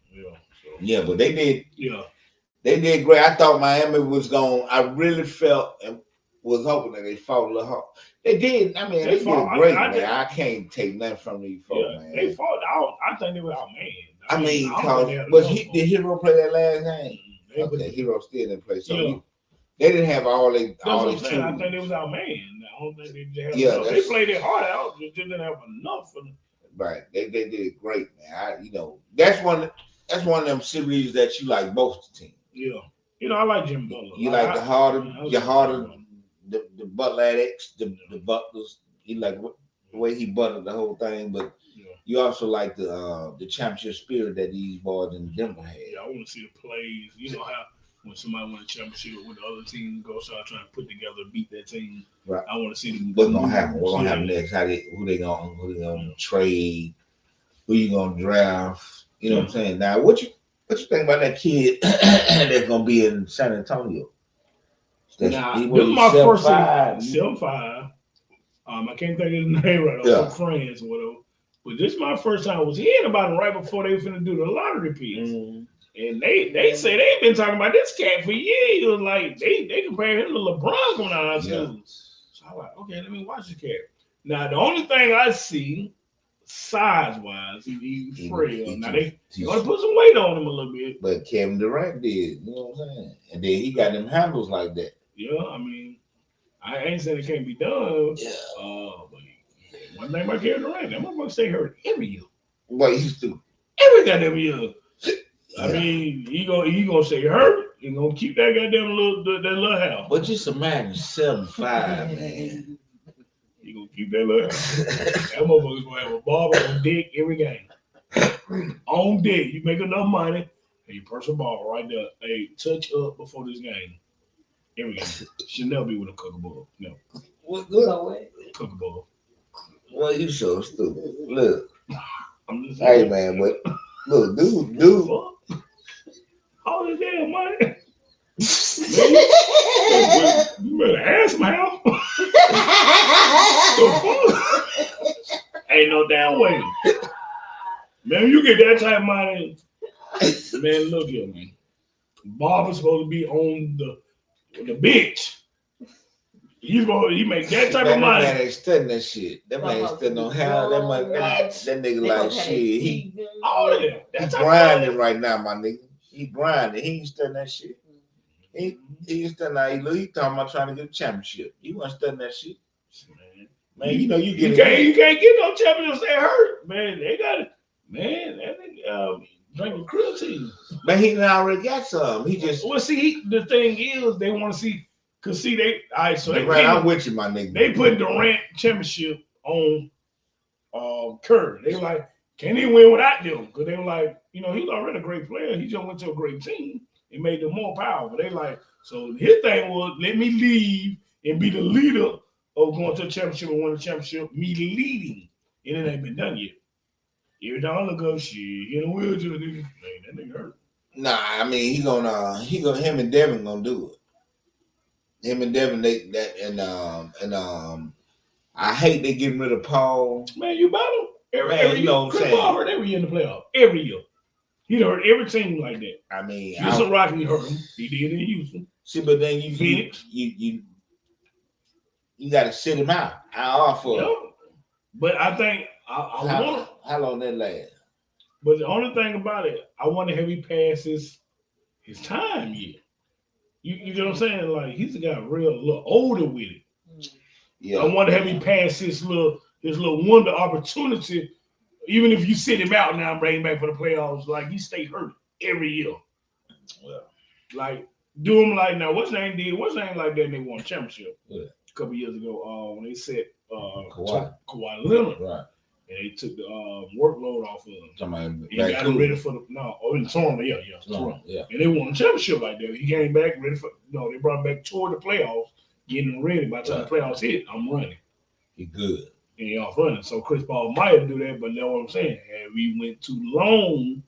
Yeah. So. Yeah, but they did. Yeah. They did great. I thought Miami was going. I really felt and was hoping that they fought a little hard. They did. I mean, they did great, man. I can't take nothing from these folks, man. They fought out. I think they were outmanned. I mean, did Hero play that last game? Okay, Hero still didn't play. So they didn't have all they. I think they was outmanned. I don't think they just had enough. They played their heart out. Just didn't have enough for them. Right. They did great, man. That's one of them series that you like both the teams. Yeah. I like Jim Butler. You like the Butler addicts, the Butlers. You like the way he buttered the whole thing, but you also like the championship spirit that these boys in Denver had. Yeah, I want to see the plays. You know how when somebody won a championship with the other team, go start trying to put together, beat that team. Right. I want to see them. What's gonna happen? What's gonna happen next? Who they gonna trade? Who you gonna draft? You know what I'm saying? Now, what you think about that kid that's gonna be in San Antonio? This is my first 7'5". I can't think of his name right off. Friends or whatever. But this is my first time I was hearing about him right before they were finna do the lottery piece. And they say they've been talking about this cat for years. Like they compare him to LeBron coming out of school. So I'm like, okay, let me watch this cat. Now the only thing I see size wise, he's frail. Now they want to put some weight on him a little bit. But Kevin Durant did, you know what I'm saying? And then he got them handles like that. Yeah, I mean, I ain't saying it can't be done. Yeah. But one thing about Kevin Durant, that motherfucker stay hurt every year. Well, he used to. Every goddamn year. I mean, he gonna stay hurt. He gonna keep that goddamn little house. But just imagine 7'5", man. He gonna keep that little house. That motherfucker's gonna have a barber on deck every game. On deck, you make enough money, and you press a ball right there. Hey, touch up before this game. Every game. Should never be with a kookaburra. No. What? Kookaburra. Well, you so stupid. Look. I'm just saying. Hey, man, but look, dude. All this damn money. You better ask my house. Ain't no damn way. Man, you get that type of money. Man, look here, man. Barber's supposed to be on the bench. He make that type of money. That man ain't studying that shit. That man ain't studying no how that money. That nigga like shit. He grinding right now, my nigga. He grinding. He ain't studying that shit. He ain't studying that. He talking about trying to get a championship. He wasn't studying that shit. Man, you know you can't get no championships. They hurt, man. They got it, man. That nigga drinking cruelty. Man, he already got some. He just the thing is they want to see. Cause see, so I'm with you, my nigga. They put Durant championship on Curry. They like, can he win without them? Because they were like, he's already a great player. He just went to a great team. It made them more powerful. They like, so his thing was, let me leave and be the leader of going to the championship and winning the championship. Me leading, and it ain't been done yet. Every time I look up, shit, in a wheelchair, nigga, man, that nigga hurt. Nah, I mean, him and Devin gonna do it. Him and Devin, I hate they getting rid of Paul. Man, you battle every year. Chris Paul hurt every year in the playoff. Every year. He hurt every team like that. I mean, Houston Rockets hurt him. He did in Houston. See, but then you got to sit him out. But I think how long that last? But the only thing about it, I wonder if he passes his time yet. You know what I'm saying? Like he's got a little older with it. Yeah. I wonder if he passed his little wonder opportunity. Even if you sit him out now and bring him back for the playoffs, like he stay hurt every year. Well, like do him like now. What's his name like that? And they won a championship a couple years ago. When they set Kawhi Leonard, right? And they took the workload off of him. And got him ready for in Toronto, Toronto. Yeah. And they won a championship like that. He came back ready for they brought him back toward the playoffs, getting him ready. By the time the playoffs hit, I'm running. He good. And he off running. So Chris Paul might have do that, but that's what I'm saying. And we went too long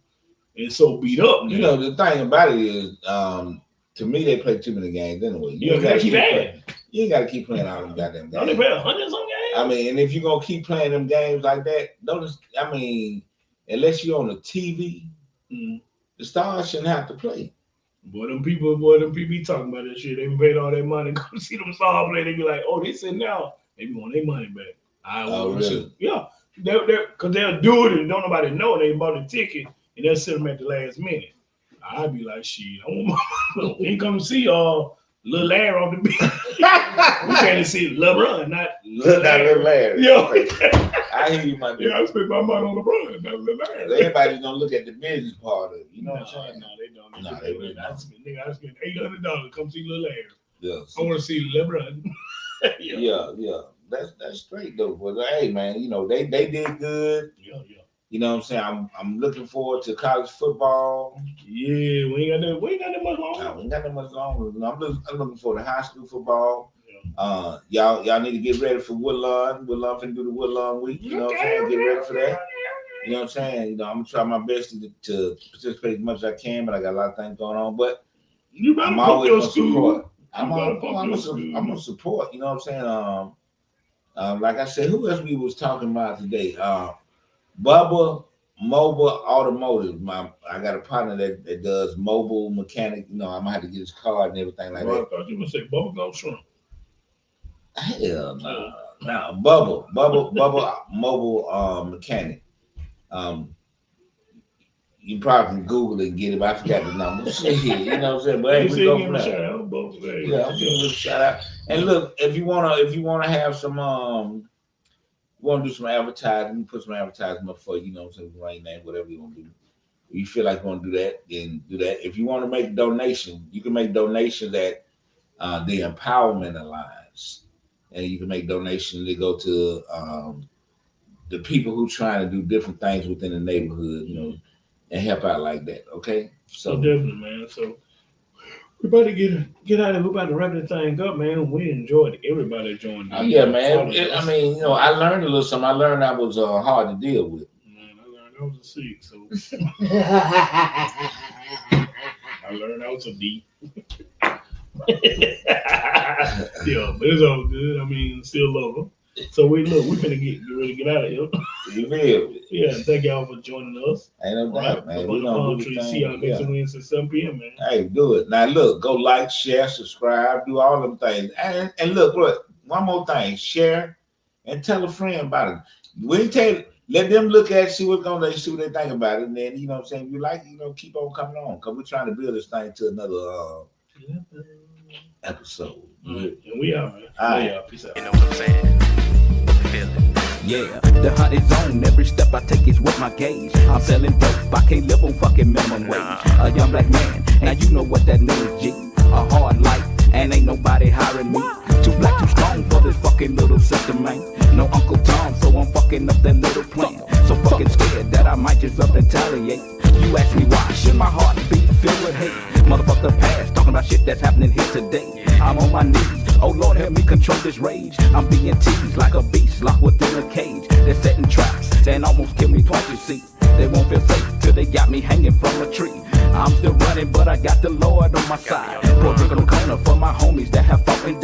and so beat up. Now. The thing about it is, to me, they play too many games anyway. You ain't got to keep playing all them goddamn games. Don't they play 100 some games? I mean, and if you're gonna keep playing them games like that, unless you're on the TV, the stars shouldn't have to play. Boy, them people be talking about that shit. They paid all that money to go see them stars play. They be like, oh, they said now they want their money back. Really? Yeah, because they'll do it and don't nobody know they bought a ticket and they'll sit them at the last minute. I'd be like, shit, I want my money. Ain't come to see Lil Larry on the beach. We can't see LeBron, not Lil Larry. Yo, I hear you, my dude. I spent my money on LeBron, not Lil Larry. Everybody's gonna look at the business part of it. You know what I'm saying? No, they don't. No, they really don't. I spent $800 to come see Lil Larry. Yeah. I want to see LeBron. Yeah. That's straight though. But hey, man, they did good. Yeah. You know what I'm saying? I'm looking forward to college football. Yeah, we ain't got that much longer. No, we ain't got that much longer. I'm looking forward to high school football. Yeah. Y'all need to get ready for Woodlawn. Woodlawn finna do the Woodlawn week. You know what I'm saying? Get ready for that. You know what I'm saying? I'm gonna try my best to participate as much as I can, but I got a lot of things going on. But I'm always gonna support. I'm gonna support. You know what I'm saying? Like I said, who else we was talking about today? Bubba Mobile Automotive. I got a partner that does mobile mechanic. I'm gonna have to get his card and everything like that. I thought you were gonna say Bubba Gum Shrimp. Hell no. Bubba Mobile Mechanic. You probably can Google it and get it, but I forgot the number. You know what I'm saying? But hey, we go from there. Yeah, I'm giving a little shout out. And look, if you wanna have some you want to do some advertising, put some advertising up for you, know what I'm saying, right name, whatever you want to do. If you feel like you want to do that, then do that. If you want to make a donation, you can make donations at the Empowerment Alliance. And you can make donations that go to the people who trying to do different things within the neighborhood, and help out like that. Okay? So definitely, man. So we're about to get out of here. We're about to wrap the thing up, man. We enjoyed everybody joining. Yeah, man. I learned a little something. I learned I was hard to deal with. Man, I learned I was a C, so I learned I was a D. Yeah, but it's all good. Still love them. So we finna get ready to get out of here. You will. Yeah, thank y'all for joining us. Ain't no doubt, man. We're gonna do the see y'all next Wednesday at 7 p.m., man. Hey, do it. Now look, go like, share, subscribe, do all them things. And look, one more thing, share and tell a friend about it. Let them look at it, see what they think about it, and then if you like it, keep on coming on, because we're trying to build this thing to another episode. And we out, man. All right. Peace out. You know what I'm saying? Yeah, the hottest zone. Every step I take is with my gauge. I'm selling dope. I can't live on fucking minimum wage. A young black man, now you know what that means, G. A hard life, and ain't nobody hiring. fucking little sister, man. No Uncle Tom, so I'm fucking up that little plan. So fucking scared that I might just up and retaliate. You ask me why, should my heart be filled with hate? Motherfucker past, talking about shit that's happening here today. I'm on my knees, oh Lord help me control this rage. I'm being teased like a beast locked within a cage. They're setting traps, and almost killed me twice, you see. They won't feel safe till they got me hanging from a tree. I'm still running, but I got the Lord on my side. Pour drink on the corner for my homies that have fallen down.